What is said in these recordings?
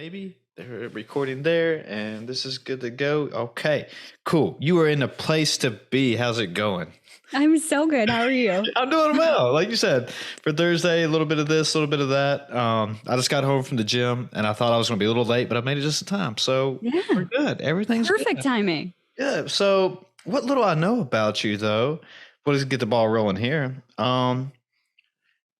maybe they're recording there, and this is good to go. Okay, cool. You are in a place to be. How's it going? I'm so good. How are you? I'm doing well. Like you said, for Thursday, a little bit of this, a little bit of that. I just got home from the gym, and I thought I was going to be a little late, but I made it just in time. So we're Yeah, good. Everything's perfect good. timing. Yeah. So what little I know about you, though, we'll just get the ball rolling here.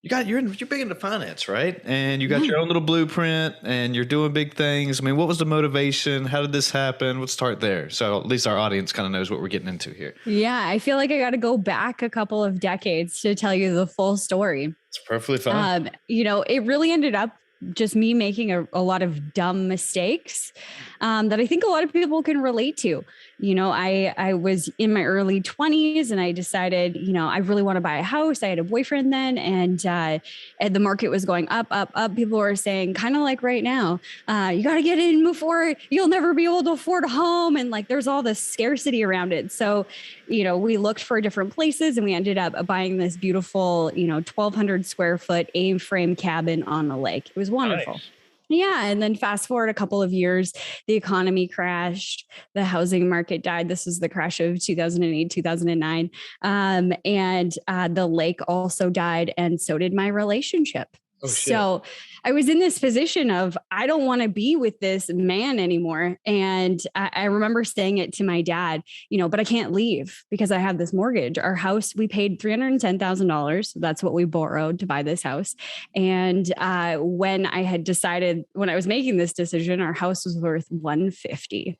You're big into finance, right? And you got Yeah. your own little blueprint, and you're doing big things. I mean, what was the motivation? How did this happen? Let's start there, so at least our audience kind of knows what we're getting into here. Yeah, I feel like I got to go back a couple of decades to tell you the full story. It's perfectly fine. It really ended up just me making a lot of dumb mistakes that I think a lot of people can relate to. I was in my early 20s and I decided, I really want to buy a house. I had a boyfriend then, and the market was going up, up, up. People were saying, kind of like right now, you got to get in before you'll never be able to afford a home. And like, there's all this scarcity around it. So, we looked for different places and we ended up buying this beautiful, 1,200 square foot A-frame cabin on the lake. It was wonderful. Nice. Yeah. And then fast forward a couple of years, the economy crashed, the housing market died. This was the crash of 2008, 2009. The lake also died, and so did my relationship. Oh, shit. So I was in this position of, I don't want to be with this man anymore. And I remember saying it to my dad, but I can't leave because I have this mortgage. Our house, we paid $310,000. That's what we borrowed to buy this house. And when I was making this decision, our house was worth $150.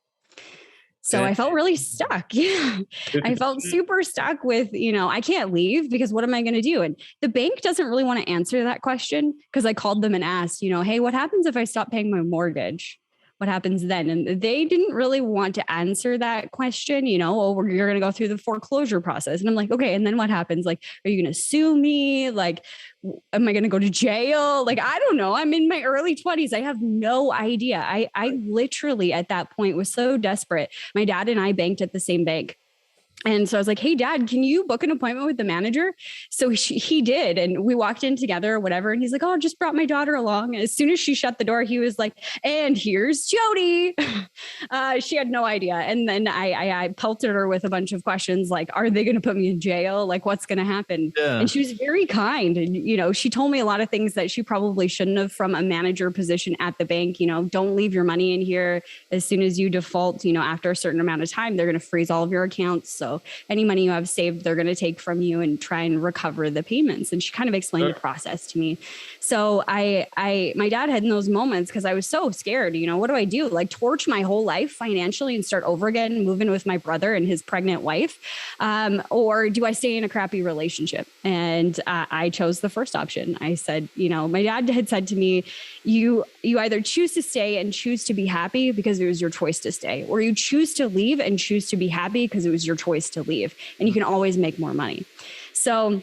So I felt really stuck. Yeah. I felt super stuck with, I can't leave because what am I going to do? And the bank doesn't really want to answer that question, because I called them and asked, hey, what happens if I stop paying my mortgage? What happens then? And they didn't really want to answer that question, you're going to go through the foreclosure process. And I'm like, okay, and then what happens? Like, are you going to sue me? Like, am I going to go to jail? Like, I don't know. I'm in my early 20s. I have no idea. I literally at that point was so desperate. My dad and I banked at the same bank. And so I was like, hey, Dad, can you book an appointment with the manager? So he did. And we walked in together or whatever. And he's like, oh, I just brought my daughter along. And as soon as she shut the door, he was like, and here's Jodie. She had no idea. And then I pelted her with a bunch of questions like, are they going to put me in jail? Like, what's going to happen? Yeah. And she was very kind. And, she told me a lot of things that she probably shouldn't have from a manager position at the bank. Don't leave your money in here. As soon as you default, after a certain amount of time, they're going to freeze all of your accounts. So any money you have saved, they're going to take from you and try and recover the payments. And she kind of explained the process to me. So my dad had in those moments, because I was so scared, what do I do? Like, torch my whole life financially and start over again, move in with my brother and his pregnant wife? Or do I stay in a crappy relationship? And I chose the first option. I said, my dad had said to me, you either choose to stay and choose to be happy because it was your choice to stay, or you choose to leave and choose to be happy because it was your choice to leave, and you can always make more money. So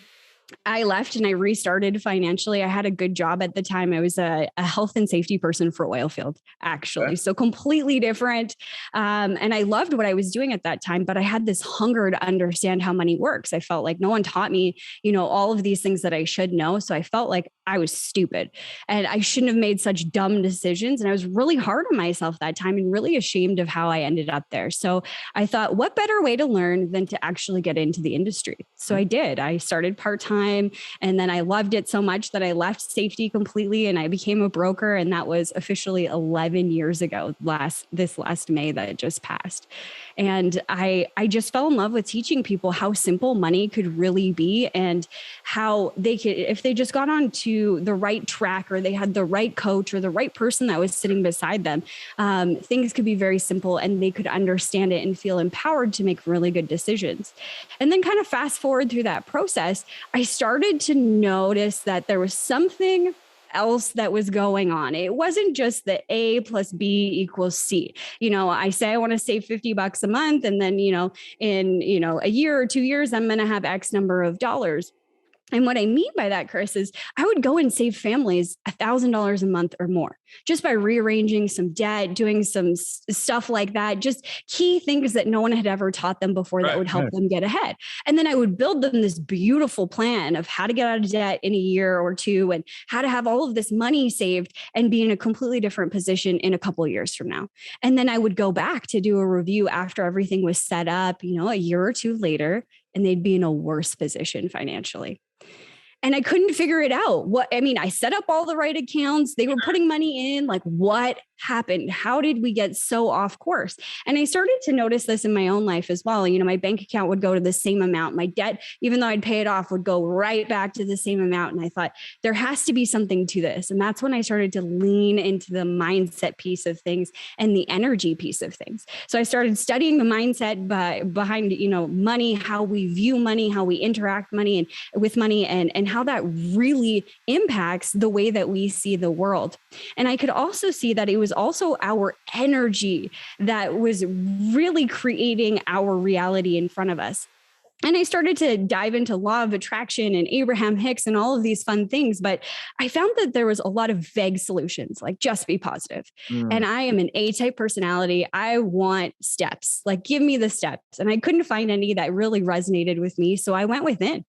I left and I restarted financially. I had a good job at the time. I was a health and safety person for oil field, actually. Okay. So completely different. And I loved what I was doing at that time, but I had this hunger to understand how money works. I felt like no one taught me, all of these things that I should know. So I felt like I was stupid and I shouldn't have made such dumb decisions. And I was really hard on myself that time and really ashamed of how I ended up there. So I thought, what better way to learn than to actually get into the industry? So I did. I started part-time. And then I loved it so much that I left safety completely and I became a broker. And that was officially 11 years ago, this last May that just passed. And I just fell in love with teaching people how simple money could really be, and how they could, if they just got on to the right track, or they had the right coach or the right person that was sitting beside them, things could be very simple and they could understand it and feel empowered to make really good decisions. And then kind of fast forward through that process, I started to notice that there was something else that was going on. It wasn't just the A plus B equals C. I say I want to save $50 a month, and then, in, a year or 2 years, I'm going to have X number of dollars. And what I mean by that, Chris, is I would go and save families $1,000 a month or more just by rearranging some debt, doing some stuff like that, just key things that no one had ever taught them before that would help them get ahead. And then I would build them this beautiful plan of how to get out of debt in a year or two and how to have all of this money saved and be in a completely different position in a couple of years from now. And then I would go back to do a review after everything was set up, a year or two later, and they'd be in a worse position financially. And I couldn't figure it out. I set up all the right accounts. They were putting money in. Like, what happened? How did we get so off course? And I started to notice this in my own life as well. My bank account would go to the same amount. My debt, even though I'd pay it off, would go right back to the same amount. And I thought, there has to be something to this. And that's when I started to lean into the mindset piece of things and the energy piece of things. So I started studying the mindset behind, money, how we view money, how we interact with money, and how that really impacts the way that we see the world. And I could also see that it was also our energy that was really creating our reality in front of us. And I started to dive into law of attraction and Abraham Hicks and all of these fun things. But I found that there was a lot of vague solutions, like just be positive. And I am an A-type personality. I want steps, like give me the steps. And I couldn't find any that really resonated with me. So I went within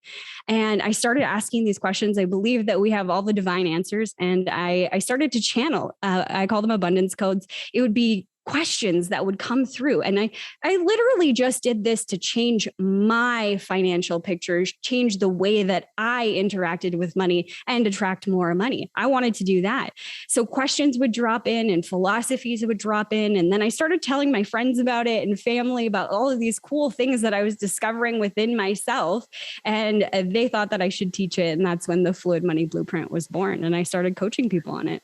and I started asking these questions. I believe that we have all the divine answers. And I started to channel, I call them abundance codes. It would be questions that would come through. And I literally just did this to change my financial pictures, change the way that I interacted with money and attract more money. I wanted to do that. So questions would drop in and philosophies would drop in. And then I started telling my friends about it and family about all of these cool things that I was discovering within myself. And they thought that I should teach it. And that's when the Fluid Money Blueprint was born. And I started coaching people on it.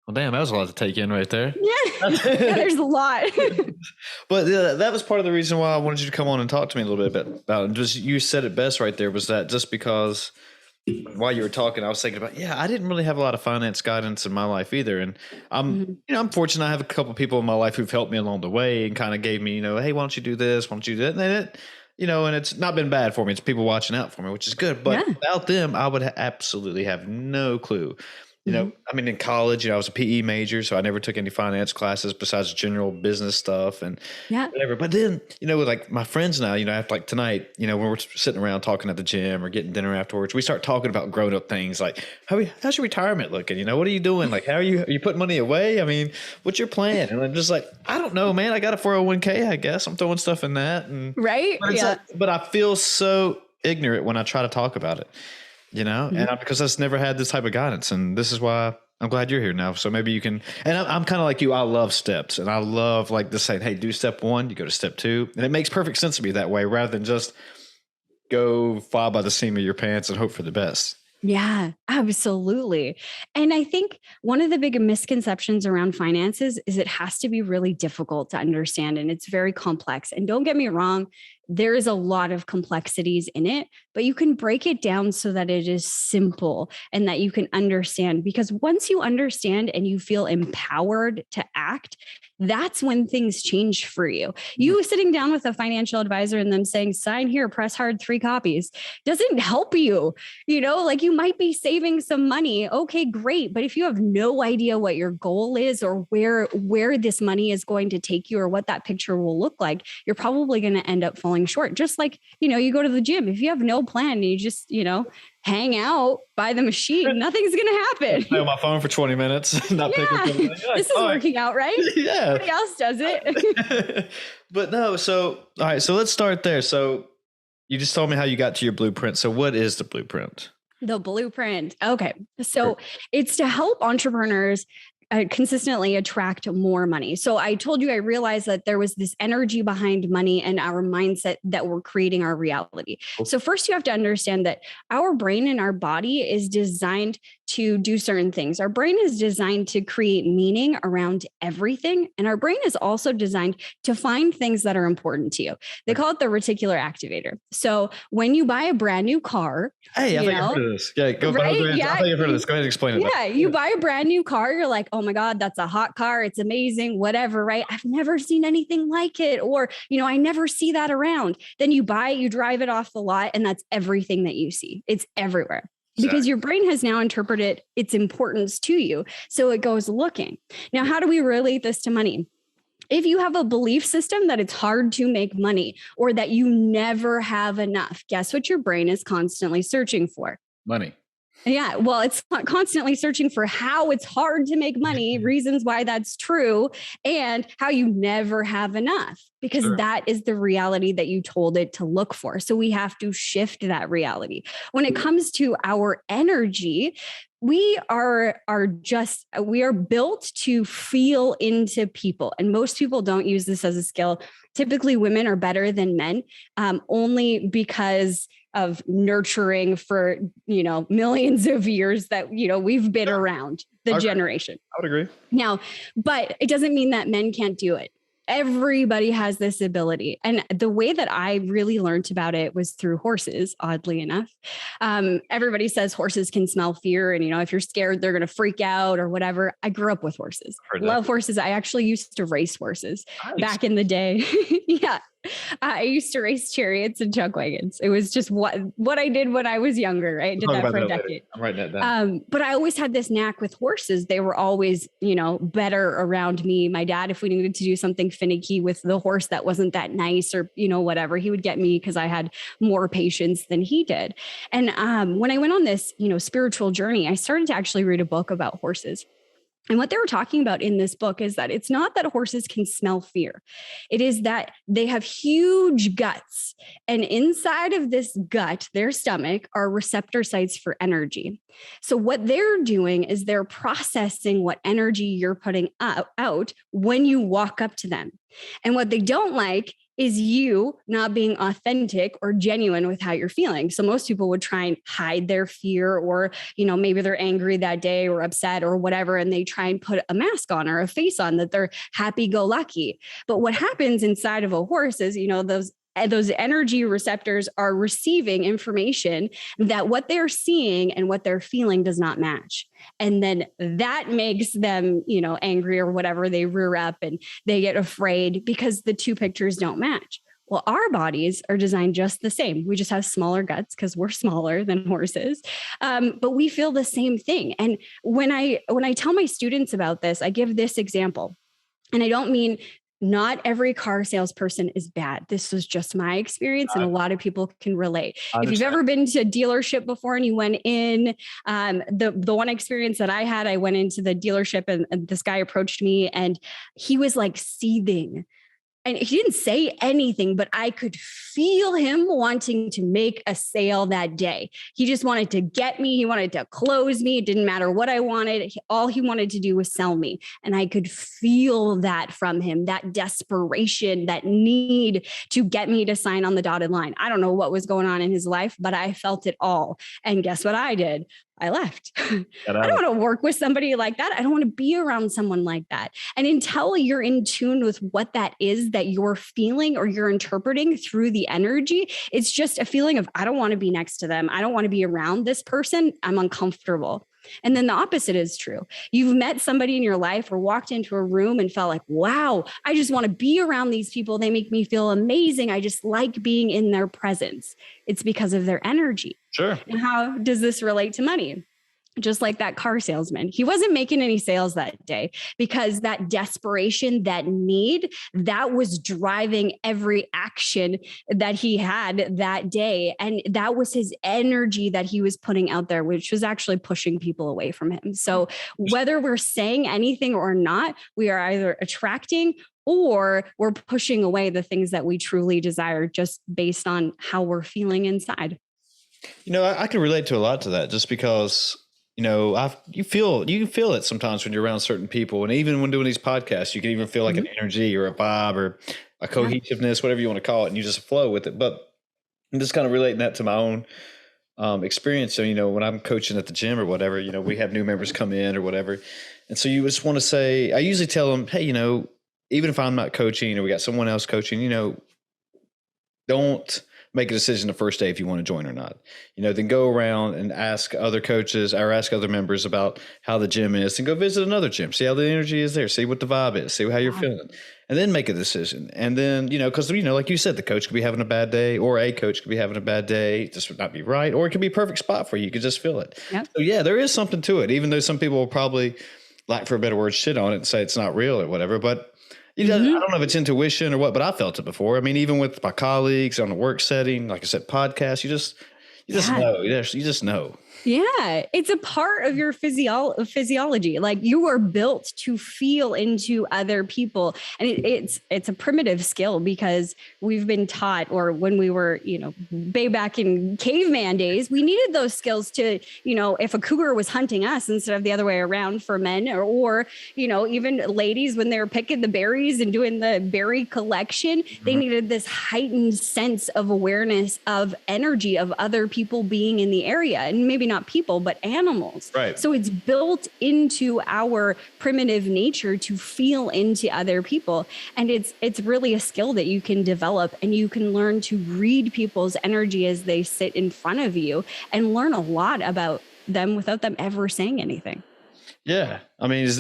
Well, damn, that was a lot to take in right there. Yeah, there's a lot. But that was part of the reason why I wanted you to come on and talk to me a little bit about it. Just, you said it best right there, was that just because while you were talking, I was thinking about, I didn't really have a lot of finance guidance in my life either. And I'm fortunate. I have a couple of people in my life who've helped me along the way and kind of gave me, hey, why don't you do this? Why don't you do that? And it's not been bad for me. It's people watching out for me, which is good. But without them, I would absolutely have no clue. In college, I was a PE major, so I never took any finance classes besides general business stuff and whatever. But then, with like my friends now, after like tonight, when we're sitting around talking at the gym or getting dinner afterwards, we start talking about grown up things like, how's your retirement looking? What are you doing? Like, are you putting money away? What's your plan? And I'm just like, I don't know, man. I got a 401k, I guess. I'm throwing stuff in that. And right. But I feel so ignorant when I try to talk about it. And because I've never had this type of guidance, and this is why I'm glad you're here now. So maybe you can, and I'm kind of like you. I love steps, and I love like this saying, hey, do step 1, you go to step 2. And it makes perfect sense to me that way, rather than just go fly by the seam of your pants and hope for the best. Yeah, absolutely. And I think one of the big misconceptions around finances is it has to be really difficult to understand, and it's very complex. And don't get me wrong, there is a lot of complexities in it, but you can break it down so that it is simple and that you can understand. Because once you understand and you feel empowered to act, that's when things change for you. You sitting down with a financial advisor and them saying, sign here, press hard, 3 copies, doesn't help you. Like you might be saving some money. Okay, great. But if you have no idea what your goal is or where this money is going to take you or what that picture will look like, you're probably going to end up falling short. Just like, you go to the gym. If you have no plan and you just, hang out by the machine, nothing's going to happen. Play on my phone for 20 minutes. Not picking like, this is working out, right? Yeah. Everybody else does it. But no. So, all right. So let's start there. So you just told me how you got to your blueprint. So what is the blueprint? The blueprint. Okay. So it's to help entrepreneurs consistently attract more money. So I told you, I realized that there was this energy behind money and our mindset that were creating our reality. So first you have to understand that our brain and our body is designed to do certain things. Our brain is designed to create meaning around everything. And our brain is also designed to find things that are important to you. They call it the reticular activator. So when you buy a brand new car, hey, I think I've heard of this. Yeah, go right? Yeah, I think I've heard of this. Go ahead and explain it. Yeah, you buy a brand new car, you're like, oh oh my God, that's a hot car. It's amazing, whatever, right? I've never seen anything like it. Or, I never see that around. Then you buy it, you drive it off the lot, and that's everything that you see. It's everywhere. Because your brain has now interpreted its importance to you. So it goes looking. Now, how do we relate this to money? If you have a belief system that it's hard to make money or that you never have enough, guess what your brain is constantly searching for? Money. Yeah, well, it's constantly searching for how it's hard to make money, reasons why that's true, and how you never have enough, because that is the reality that you told it to look for. So we have to shift that reality. When it comes to our energy, we are built to feel into people. And most people don't use this as a skill. Typically, women are better than men, only because of nurturing for, millions of years that, we've been around the generation. I would agree. Now, but it doesn't mean that men can't do it. Everybody has this ability. And the way that I really learned about it was through horses, oddly enough. Everybody says horses can smell fear. And, if you're scared, they're going to freak out or whatever. I grew up with horses. Love horses. I actually used to race horses back in the day. Yeah. I used to race chariots and chuck wagons. It was just what I did when I was younger. Right? I did that for a decade. I'm writing that down. But I always had this knack with horses. They were always, better around me. My dad, if we needed to do something finicky with the horse that wasn't that nice or, whatever, he would get me because I had more patience than he did. And when I went on this, spiritual journey, I started to actually read a book about horses. And what they were talking about in this book is that it's not that horses can smell fear. It is that they have huge guts. And inside of this gut, their stomach, are receptor sites for energy. So what they're doing is they're processing what energy you're putting out when you walk up to them. And what they don't like is you not being authentic or genuine with how you're feeling. So most people would try and hide their fear, or, maybe they're angry that day or upset or whatever, and they try and put a mask on or a face on that they're happy-go-lucky. But what happens inside of a horse is, those energy receptors are receiving information that what they're seeing and what they're feeling does not match. And then that makes them, angry or whatever. They rear up and they get afraid because the two pictures don't match. Well, our bodies are designed just the same. We just have smaller guts because we're smaller than horses. But we feel the same thing. And when I tell my students about this, I give this example. And I don't mean not every car salesperson is bad. This was just my experience, and a lot of people can relate. If you've ever been to a dealership before and you went in, the one experience that I had, I went into the dealership and this guy approached me and he was like seething. And he didn't say anything, but I could feel him wanting to make a sale that day. He just wanted to get me. He wanted to close me. It didn't matter what I wanted. All he wanted to do was sell me. And I could feel that from him, that desperation, that need to get me to sign on the dotted line. I don't know what was going on in his life, but I felt it all. And guess what I did? I left. I don't want to work with somebody like that. I don't want to be around someone like that. And until you're in tune with what that is that you're feeling or you're interpreting through the energy, it's just a feeling of, I don't want to be next to them. I don't want to be around this person. I'm uncomfortable. And then the opposite is true. You've met somebody in your life or walked into a room and felt like, wow, I just want to be around these people. They make me feel amazing. I just like being in their presence. It's because of their energy. Sure. And how does this relate to money? Just like that car salesman, he wasn't making any sales that day because that desperation, that need, that was driving every action that he had that day. And that was his energy that he was putting out there, which was actually pushing people away from him. So whether we're saying anything or not, we are either attracting or we're pushing away the things that we truly desire just based on how we're feeling inside. I can relate to a lot to that just because you feel it sometimes when you're around certain people. And even when doing these podcasts, you can even feel like an energy or a vibe or a cohesiveness, whatever you want to call it. And you just flow with it. But I'm just kind of relating that to my own experience. So, when I'm coaching at the gym or whatever, we have new members come in or whatever. And so you just want to say, I usually tell them, hey, even if I'm not coaching or we got someone else coaching, don't make a decision the first day if you want to join or not. Then go around and ask other coaches or ask other members about how the gym is, and go visit another gym, see how the energy is there, see what the vibe is, see how you're feeling, and then make a decision. And then, because, like you said, the coach could be having a bad day, or a coach could be having a bad day. This would not be right. Or it could be a perfect spot for you. You could just feel it. Yep. So yeah, there is something to it, even though some people will probably, lack for a better word, shit on it and say it's not real or whatever. But I don't know if it's intuition or what, but I felt it before. I mean, even with my colleagues on a work setting, like I said, podcasts, you just know. You just know. Yeah, it's a part of your physiology. Like, you are built to feel into other people. And it's a primitive skill, because we've been taught, or when we were, way back in caveman days, we needed those skills to, if a cougar was hunting us instead of the other way around for men, or even ladies, when they were picking the berries and doing the berry collection, they needed this heightened sense of awareness of energy of other people being in the area. And maybe not people, but animals. Right. So it's built into our primitive nature to feel into other people. And it's really a skill that you can develop, and you can learn to read people's energy as they sit in front of you, and learn a lot about them without them ever saying anything. Yeah. I mean, is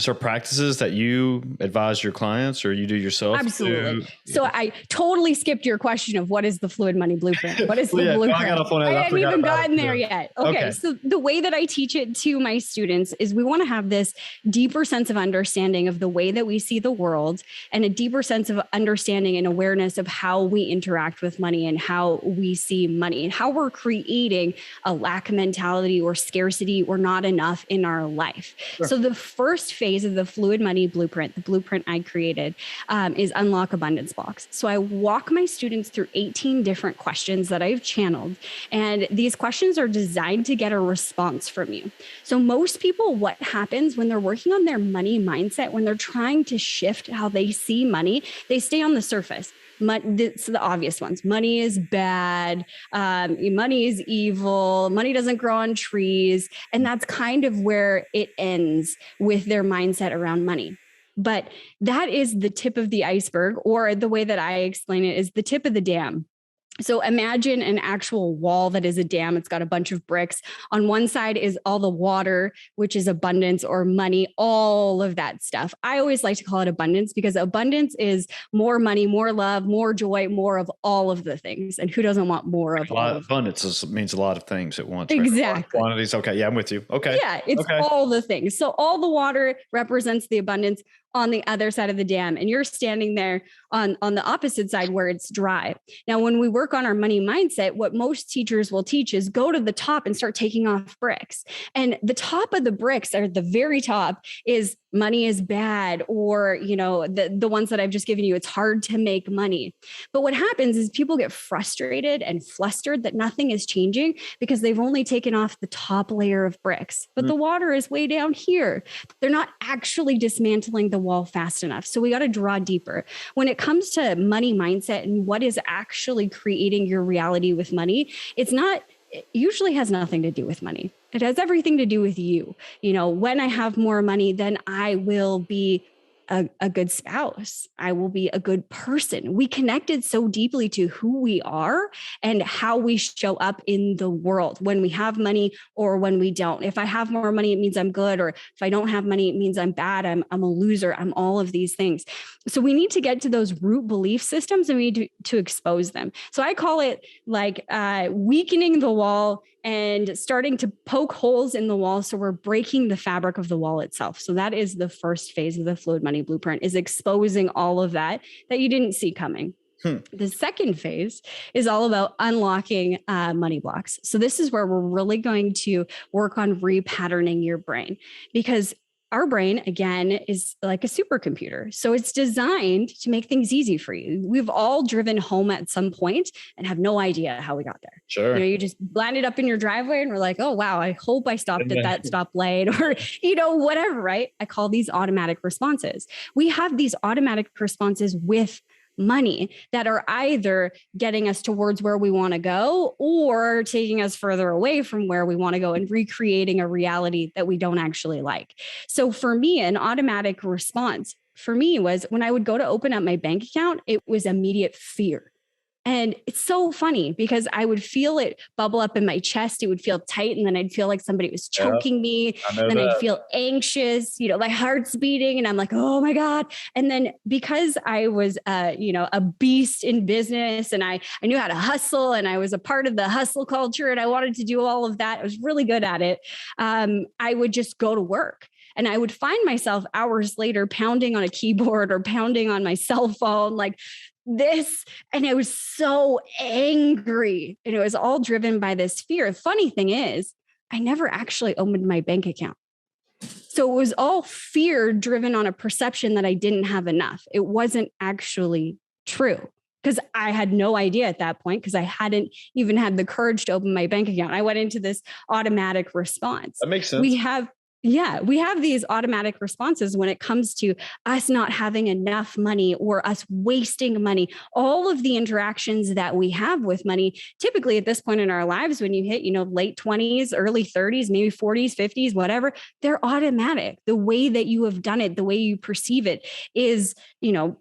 there practices that you advise your clients or you do yourself? Absolutely. So I totally skipped your question of what is the fluid money blueprint? What is the blueprint? I hadn't even gotten there yet. Okay. So the way that I teach it to my students is, we want to have this deeper sense of understanding of the way that we see the world, and a deeper sense of understanding and awareness of how we interact with money, and how we see money, and how we're creating a lack mentality or scarcity or not enough in our life. Sure. So the first phase of the fluid money blueprint, the blueprint I created, is unlock abundance blocks. So I walk my students through 18 different questions that I've channeled. And these questions are designed to get a response from you. So most people, what happens when they're working on their money mindset, when they're trying to shift how they see money, they stay on the surface. It's the obvious ones. Money is bad. Money is evil. Money doesn't grow on trees. And that's kind of where it ends with their mindset around money. But that is the tip of the iceberg, or the way that I explain it is the tip of the dam. So imagine an actual wall that is a dam. It's got a bunch of bricks. On one side is all the water, which is abundance or money, all of that stuff. I always like to call it abundance, because abundance is more money, more love, more joy, more of all of the things. And who doesn't want more of all of them? Abundance means a lot of things at once. Right? Exactly. Quantities. Okay. Yeah, I'm with you. Okay. Yeah, it's all the things. So all the water represents the abundance on the other side of the dam, and you're standing there on the opposite side where it's dry. Now, when we work on our money mindset, what most teachers will teach is go to the top and start taking off bricks. And the top of the bricks, or the very top, is money is bad, or, the ones that I've just given you, it's hard to make money. But what happens is people get frustrated and flustered that nothing is changing, because they've only taken off the top layer of bricks, but the water is way down here. They're not actually dismantling the wall fast enough. So we got to draw deeper. When it comes to money mindset and what is actually creating your reality with money, it usually has nothing to do with money. It has everything to do with you. When I have more money, then I will be a good spouse. I will be a good person. We connected so deeply to who we are and how we show up in the world when we have money or when we don't. If I have more money, it means I'm good. Or if I don't have money, it means I'm bad. I'm a loser. I'm all of these things. So we need to get to those root belief systems, and we need to expose them. So I call it like weakening the wall and starting to poke holes in the wall. So we're breaking the fabric of the wall itself. So that is the first phase of the fluid money blueprint, is exposing all of that you didn't see coming. The second phase is all about unlocking money blocks. So this is where we're really going to work on repatterning your brain, because our brain, again, is like a supercomputer. So it's designed to make things easy for you. We've all driven home at some point and have no idea how we got there. Sure. You just landed up in your driveway and we're like, oh, wow, I hope I stopped at that stoplight, or, whatever, right? I call these automatic responses. We have these automatic responses with money that are either getting us towards where we want to go or taking us further away from where we want to go and recreating a reality that we don't actually like. So for me, an automatic response for me was when I would go to open up my bank account, it was immediate fear. And it's so funny because I would feel it bubble up in my chest. It would feel tight. And then I'd feel like somebody was choking me. I know Then I'd that. feel anxious, my heart's beating. And I'm like, oh my God. And then because I was, a beast in business, and I knew how to hustle, and I was a part of the hustle culture, and I wanted to do all of that. I was really good at it. I would just go to work. And I would find myself hours later pounding on a keyboard or pounding on my cell phone, like this. And I was so angry. And it was all driven by this fear. The funny thing is, I never actually opened my bank account. So it was all fear driven on a perception that I didn't have enough. It wasn't actually true, because I had no idea at that point, because I hadn't even had the courage to open my bank account. I went into this automatic response. That makes sense. We have these automatic responses when it comes to us not having enough money or us wasting money. All of the interactions that we have with money, typically at this point in our lives, when you hit, late 20s, early 30s, maybe 40s, 50s, whatever, they're automatic. The way that you have done it, the way you perceive it is,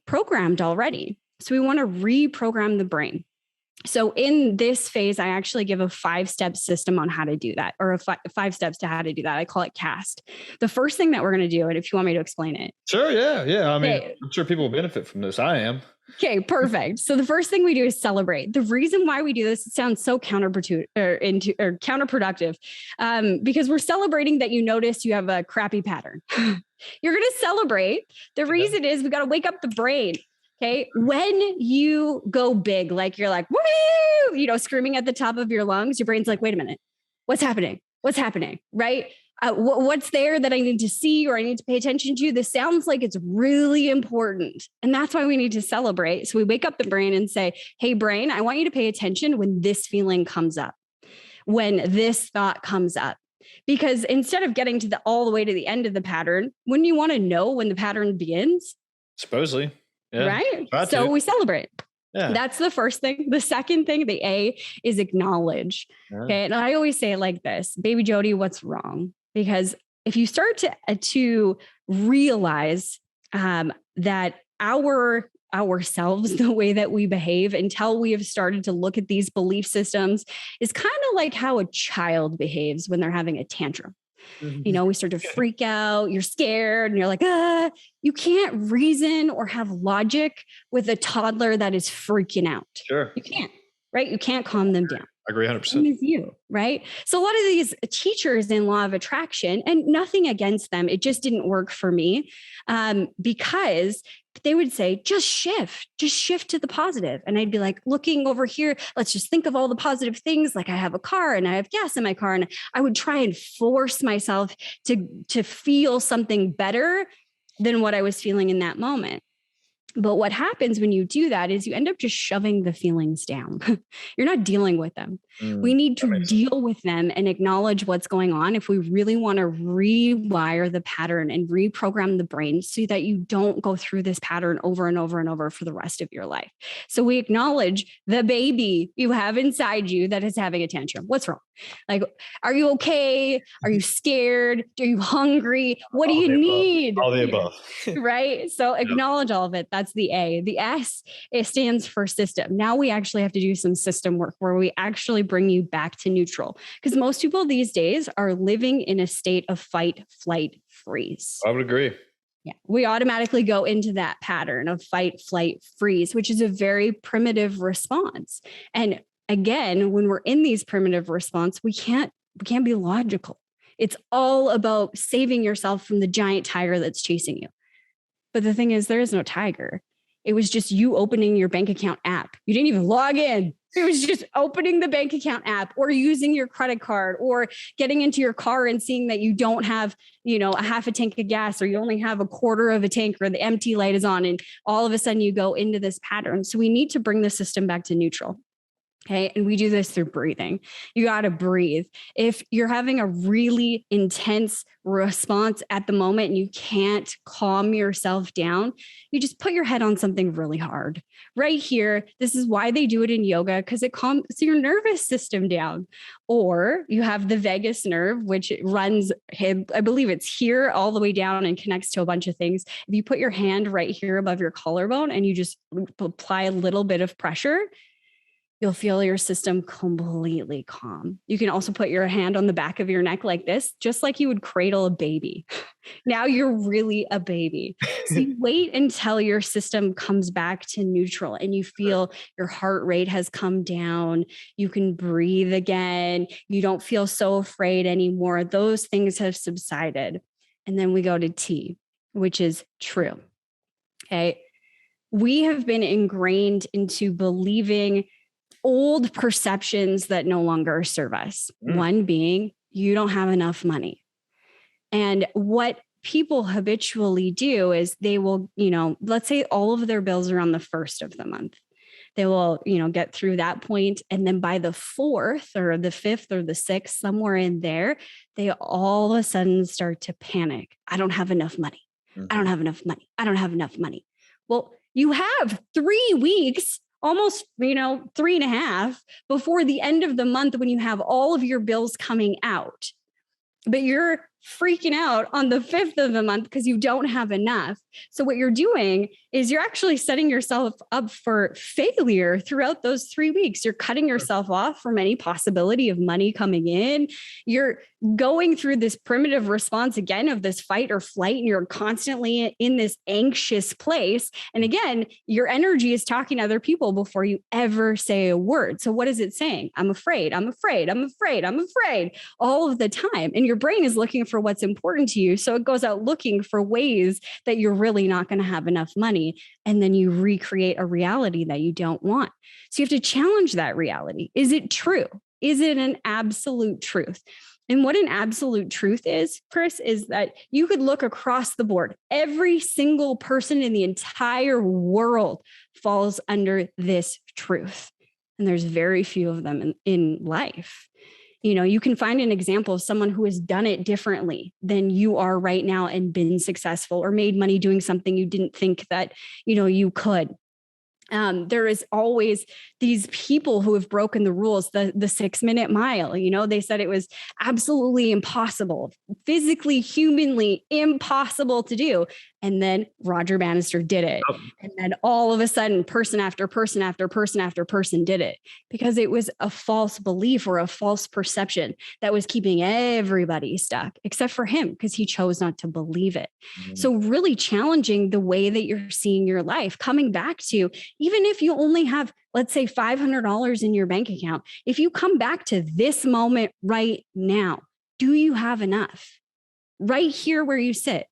programmed already. So we want to reprogram the brain. So in this phase, I actually give a 5-step system on how to do that, or 5 steps to how to do that. I call it CAST. The first thing that we're going to do, and if you want me to explain it. Sure. Yeah. I mean, I'm sure people will benefit from this. I am. Okay, perfect. So the first thing we do is celebrate. The reason why we do this, it sounds so counterproductive, because we're celebrating that you notice you have a crappy pattern. You're going to celebrate. The reason is we got to wake up the brain. Okay. When you go big, like you're like, woo, screaming at the top of your lungs, your brain's like, wait a minute, what's happening? What's happening? Right. What's there that I need to see or I need to pay attention to? This sounds like it's really important. And that's why we need to celebrate. So we wake up the brain and say, hey, brain, I want you to pay attention when this feeling comes up, when this thought comes up. Because instead of getting to all the way to the end of the pattern, wouldn't you want to know when the pattern begins? Supposedly. Yeah, right. So we celebrate. Yeah. That's the first thing. The second thing, the A, is acknowledge. Yeah. Okay. And I always say it like this, baby Jodie, what's wrong? Because if you start to realize that ourselves, the way that we behave until we have started to look at these belief systems, is kind of like how a child behaves when they're having a tantrum. We start to freak out, you're scared, and you're like, you can't reason or have logic with a toddler that is freaking out. Sure. You can't, right? You can't calm them down. I agree 100%. Same as you, right? So a lot of these teachers in law of attraction, and nothing against them, it just didn't work for me, because they would say, just shift to the positive. And I'd be like, looking over here, let's just think of all the positive things. Like I have a car and I have gas in my car. And I would try and force myself to feel something better than what I was feeling in that moment. But what happens when you do that is you end up just shoving the feelings down. You're not dealing with them. We need to deal with them and acknowledge what's going on if we really want to rewire the pattern and reprogram the brain so that you don't go through this pattern over and over and over for the rest of your life. So we acknowledge the baby you have inside you that is having a tantrum. What's wrong? Like, are you okay? Are you scared? Are you hungry? What do you need? All the above. Right? So acknowledge all of it. That's the A. The S, it stands for system. Now we actually have to do some system work where we actually bring you back to neutral, because most people these days are living in a state of fight, flight, freeze. I would agree. Yeah, we automatically go into that pattern of fight, flight, freeze, which is a very primitive response. And again, when we're in these primitive response, we can't be logical. It's all about saving yourself from the giant tiger that's chasing you. But the thing is, there is no tiger. It was just you opening your bank account app. You didn't even log in. It was just opening the bank account app or using your credit card or getting into your car and seeing that you don't have, a half a tank of gas, or you only have a quarter of a tank, or the empty light is on. And all of a sudden you go into this pattern. So we need to bring the system back to neutral. Okay. And we do this through breathing. You got to breathe. If you're having a really intense response at the moment and you can't calm yourself down, you just put your head on something really hard right here. This is why they do it in yoga, because it calms your nervous system down. Or you have the vagus nerve, which runs, I believe it's here all the way down and connects to a bunch of things. If you put your hand right here above your collarbone and you just apply a little bit of pressure, you'll feel your system completely calm. You can also put your hand on the back of your neck like this, just like you would cradle a baby. Now you're really a baby. So you wait until your system comes back to neutral and you feel your heart rate has come down. You can breathe again. You don't feel so afraid anymore. Those things have subsided. And then we go to T, which is true. Okay. We have been ingrained into believing old perceptions that no longer serve us. One being, you don't have enough money. And what people habitually do is they will, let's say all of their bills are on the first of the month. They will, get through that point. And then by the 4th or the 5th or the 6th, somewhere in there, they all of a sudden start to panic. I don't have enough money. I don't have enough money. I don't have enough money. Well, you have 3 weeks, almost, 3.5 before the end of the month when you have all of your bills coming out. But you're freaking out on the 5th of the month because you don't have enough. So what you're doing is you're actually setting yourself up for failure throughout those 3 weeks. You're cutting yourself off from any possibility of money coming in. You're going through this primitive response again of this fight or flight, and you're constantly in this anxious place. And again, your energy is talking to other people before you ever say a word. So what is it saying? I'm afraid, I'm afraid, I'm afraid, I'm afraid all of the time. And your brain is looking for what's important to you. So it goes out looking for ways that you're really not going to have enough money. And then you recreate a reality that you don't want. So you have to challenge that reality. Is it true? Is it an absolute truth? And what an absolute truth is, Chris, is that you could look across the board. Every single person in the entire world falls under this truth. And there's very few of them in life. You can find an example of someone who has done it differently than you are right now and been successful or made money doing something you didn't think that, you could. There is always these people who have broken the rules, the 6-minute mile, they said it was absolutely impossible, physically, humanly impossible to do. And then Roger Bannister did it. And then all of a sudden, person after person after person after person did it because it was a false belief or a false perception that was keeping everybody stuck except for him because he chose not to believe it. So really challenging the way that you're seeing your life, coming back to, even if you only have, let's say $500 in your bank account, if you come back to this moment right now, do you have enough? Right here where you sit.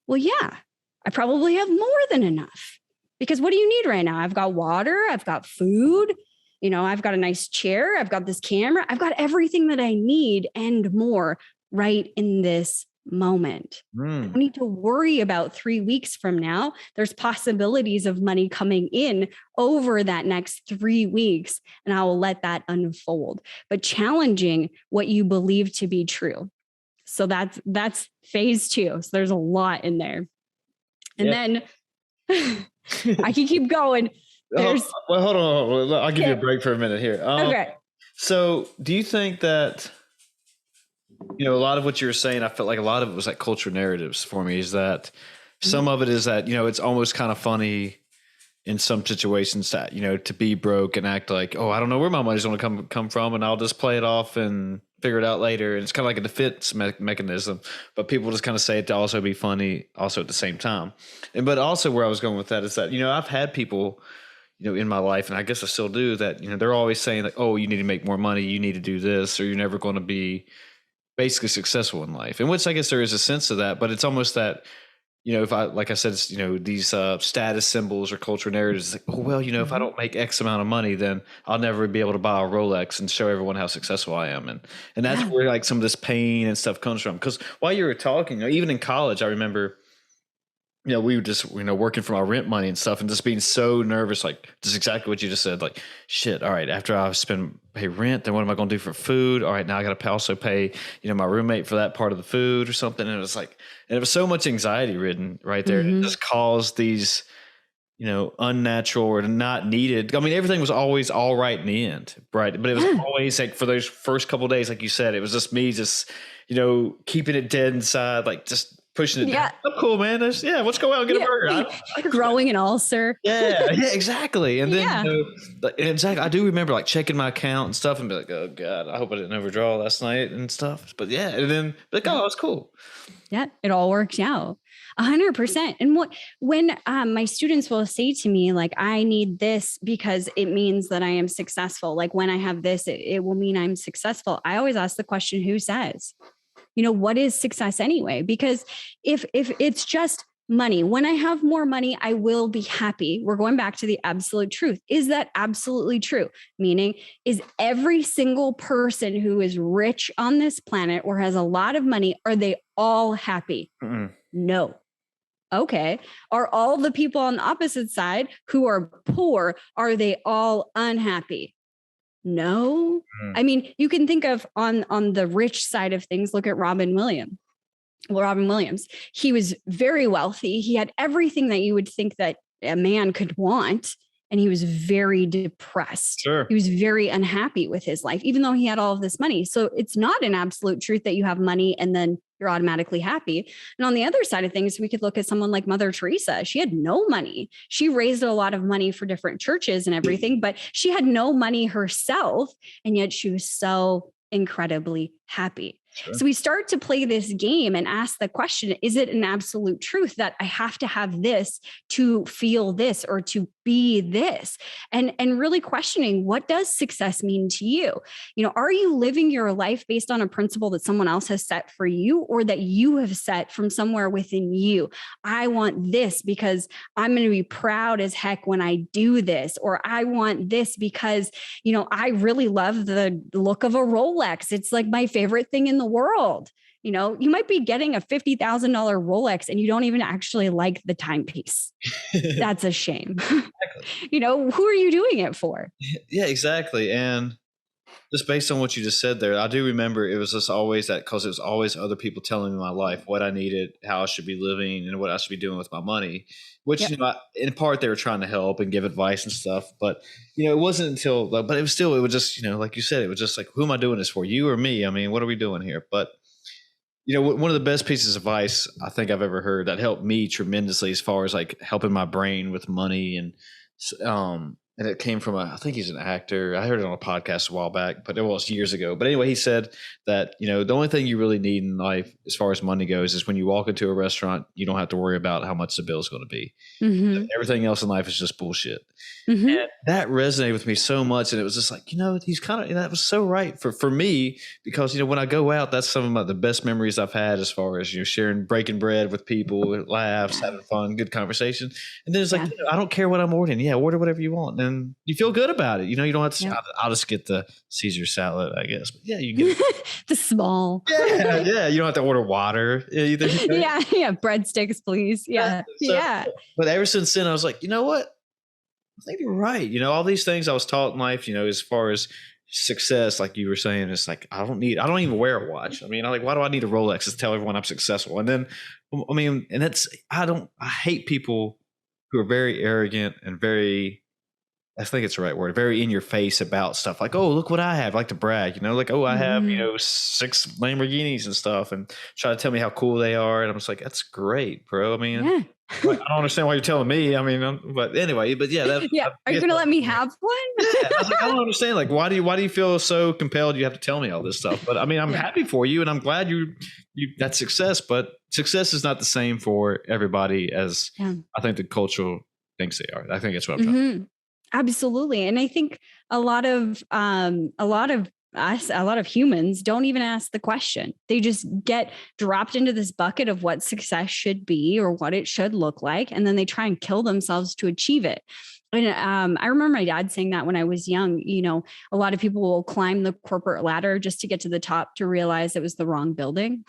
Well, yeah, I probably have more than enough because what do you need right now? I've got water, I've got food, I've got a nice chair, I've got this camera, I've got everything that I need and more right in this moment. I don't need to worry about 3 weeks from now. There's possibilities of money coming in over that next 3 weeks, and I will let that unfold. But challenging what you believe to be true. So that's phase 2. So there's a lot in there. And then I can keep going. Well, hold on. I'll give you a break for a minute here. Okay. So do you think that, a lot of what you were saying, I felt like a lot of it was like cultural narratives for me, is that some of it is that, it's almost kind of funny in some situations that, to be broke and act like, oh, I don't know where my money's going to come from, and I'll just play it off and figure it out later. And it's kind of like a defense mechanism, but people just kind of say it to also be funny also at the same time. But also where I was going with that is that, I've had people, in my life, and I guess I still do, that, they're always saying like, oh, you need to make more money, you need to do this, or you're never going to be basically successful in life. In which I guess there is a sense of that, but it's almost that, if I, like I said, it's, these status symbols or cultural narratives, like, oh, well, if I don't make X amount of money, then I'll never be able to buy a Rolex and show everyone how successful I am. And that's where like some of this pain and stuff comes from. Because while you were talking, even in college, I remember, we were just, working for our rent money and stuff and just being so nervous, like just exactly what you just said, like, shit, all right, after I pay rent, then what am I going to do for food? All right, now I got to also pay, my roommate for that part of the food or something. And it was like, and it was so much anxiety ridden right there. It just caused these, unnatural or not needed. I mean, everything was always all right in the end, right? But it was always like for those first couple of days, like you said, it was just me keeping it dead inside, like just pushing it Yeah. down. I'm cool, man. Let's go out and get a burger. Growing an ulcer. Yeah, exactly. And then, Yeah. exactly. I do remember like checking my account and stuff and be like, oh God, I hope I didn't overdraw last night and stuff. But yeah, and then like, oh, it's cool. Yeah, it all works out 100%. And when my students will say to me, like, I need this because it means that I am successful. Like when I have this, it will mean I'm successful. I always ask the question, who says? What is success anyway? Because if it's just money, when I have more money, I will be happy. We're going back to the absolute truth. Is that absolutely true? Meaning, is every single person who is rich on this planet or has a lot of money, are they all happy? Mm-mm. No. Okay. Are all the people on the opposite side who are poor, are they all unhappy? No. I mean, you can think of on the rich side of things, look at Robin Williams. Well, Robin Williams, he was very wealthy. He had everything that you would think that a man could want. And he was very depressed. Sure. He was very unhappy with his life, even though he had all of this money. So it's not an absolute truth that you have money and then you're automatically happy. And on the other side of things, we could look at someone like Mother Teresa. She had no money. She raised a lot of money for different churches and everything, but she had no money herself. And yet she was so incredibly happy. Sure. So we start to play this game and ask the question, is it an absolute truth that I have to have this to feel this or to be this? And really questioning, what does success mean to you? Are you living your life based on a principle that someone else has set for you or that you have set from somewhere within you? I want this because I'm going to be proud as heck when I do this, or I want this because, I really love the look of a Rolex. It's like my favorite thing in the world. You might be getting a $50,000 Rolex and you don't even actually like the timepiece. That's a shame. Exactly. Who are you doing it for? Yeah, exactly. And just based on what you just said there, I do remember it was just always that, because it was always other people telling me my life, what I needed, how I should be living, and what I should be doing with my money, which, Yep. In part they were trying to help and give advice and stuff. But, it wasn't until, but it was just, like you said, it was just like, who am I doing this for? You or me? I mean, what are we doing here? But, one of the best pieces of advice I think I've ever heard that helped me tremendously as far as like helping my brain with money and it came from I think he's an actor. I heard it on a podcast a while back, but it was years ago. But anyway, he said that, the only thing you really need in life as far as money goes is when you walk into a restaurant, you don't have to worry about how much the bill is going to be. Mm-hmm. Everything else in life is just bullshit. Mm-hmm. And that resonated with me so much. And it was just like, he's that was so right for me, because, when I go out, that's some of the best memories I've had as far as, sharing, breaking bread with people, laughs, having fun, good conversation. And then it's like, I don't care what I'm ordering. Yeah, order whatever you want. And you feel good about it. You don't have to, I'll just get the Caesar salad, I guess. But yeah, you get the small. Yeah. You don't have to order water either. Yeah. Breadsticks, please. Yeah. But ever since then, I was like, you know what? I think you're right. All these things I was taught in life, as far as success, like you were saying, it's like, I don't even wear a watch. I mean, why do I need a Rolex to tell everyone I'm successful? And then, I hate people who are very arrogant and I think it's the right word, very in your face about stuff like, oh, look what I have. I like to brag, like, oh, I have, 6 Lamborghinis and stuff, and try to tell me how cool they are. And I'm just like, that's great, bro. I mean, I don't understand why you're telling me. I mean, but anyway, but yeah. Are you going to let me have one? I was like, I don't understand. Like, why do you feel so compelled? You have to tell me all this stuff. But I mean, I'm happy for you, and I'm glad you that's success. But success is not the same for everybody as I think the culture thinks they are. I think that's what I'm trying to do. Absolutely. And I think a lot of humans don't even ask the question. They just get dropped into this bucket of what success should be or what it should look like. And then they try and kill themselves to achieve it. And I remember my dad saying that when I was young. A lot of people will climb the corporate ladder just to get to the top to realize it was the wrong building.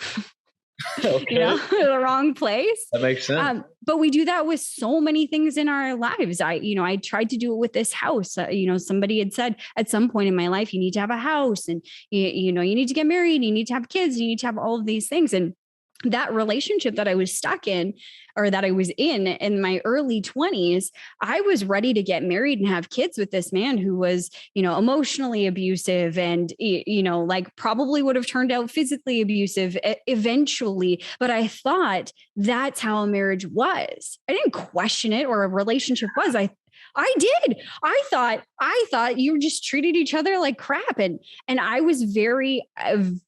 Okay. The wrong place. That makes sense. But we do that with so many things in our lives. I tried to do it with this house. Somebody had said at some point in my life, you need to have a house, and you need to get married, you need to have kids, you need to have all of these things. And that relationship that I was stuck in, or that I was in my early 20s, I was ready to get married and have kids with this man who was, emotionally abusive and, like probably would have turned out physically abusive eventually. But I thought that's how a marriage was. I didn't question it, or a relationship was. I did. I thought you just treated each other like crap. And I was very,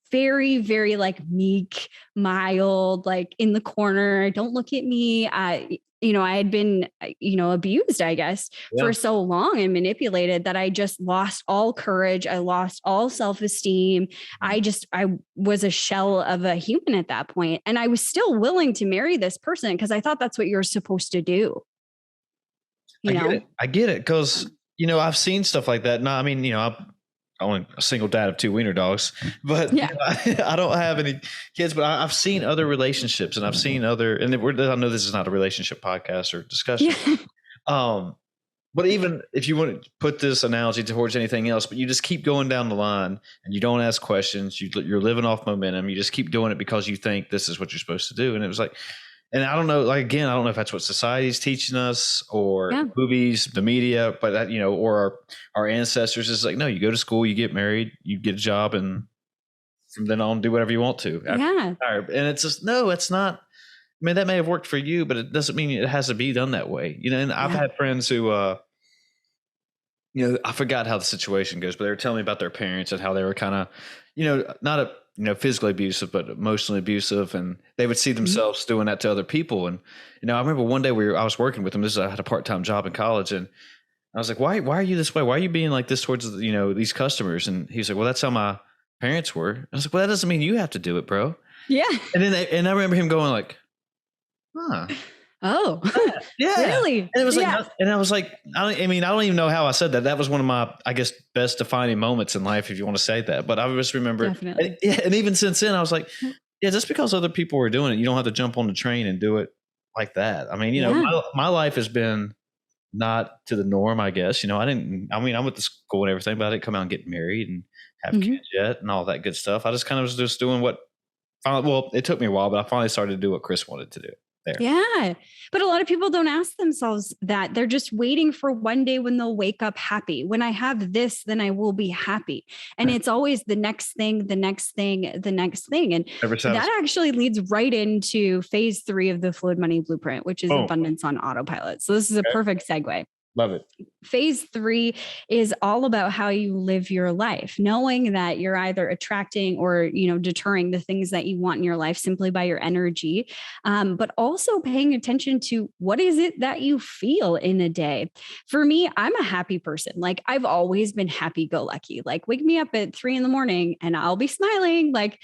very like meek, mild, like in the corner. Don't look at me. I had been, abused, I guess, for so long and manipulated that I just lost all courage. I lost all self-esteem. I was a shell of a human at that point. And I was still willing to marry this person because I thought that's what you're supposed to do. I get it. Cause I've seen stuff like that. No, I mean, I'm only a single dad of 2 wiener dogs, but I don't have any kids, but I've seen other relationships, and I've seen other, and I know this is not a relationship podcast or discussion. But even if you want to put this analogy towards anything else, but you just keep going down the line and you don't ask questions, you're living off momentum. You just keep doing it because you think this is what you're supposed to do. And it was like, and I don't know, like, again, I don't know if that's what society's teaching us, or movies, the media, but that, or our ancestors is like, no, you go to school, you get married, you get a job, and from then on, do whatever you want to. And it's just, no, it's not. I mean, that may have worked for you, but it doesn't mean it has to be done that way. And I've had friends who, I forgot how the situation goes, but they were telling me about their parents and how they were kind of, not physically abusive, but emotionally abusive. And they would see themselves doing that to other people. And, I remember one day I was working with them. I had a part-time job in college, and I was like, why are you this way? Why are you being like this towards, these customers? And he's like, well, that's how my parents were. I was like, well, that doesn't mean you have to do it, bro. Yeah. And then I remember him going like, huh. Oh, yeah. Really? And it was like, and I was like, I don't even know how I said that. That was one of my, I guess, best defining moments in life, if you want to say that. But I just remember, and even since then, I was like, yeah, just because other people were doing it, you don't have to jump on the train and do it like that. I mean, my life has been not to the norm, I guess. I went to school and everything, but I didn't come out and get married and have kids yet and all that good stuff. I just kind of was just doing it took me a while, but I finally started to do what Chris wanted to do. There. Yeah. But a lot of people don't ask themselves that. They're just waiting for one day when they'll wake up happy. When I have this, then I will be happy. And it's always the next thing, the next thing, the next thing. And that actually leads right into phase 3 of the Fluid Money Blueprint, which is abundance on autopilot. So this is a perfect segue. Love it. Phase 3 is all about how you live your life, knowing that you're either attracting or, deterring the things that you want in your life simply by your energy, but also paying attention to what is it that you feel in a day. For me, I'm a happy person. Like, I've always been happy-go-lucky. Like, wake me up at 3 a.m. and I'll be smiling. Like,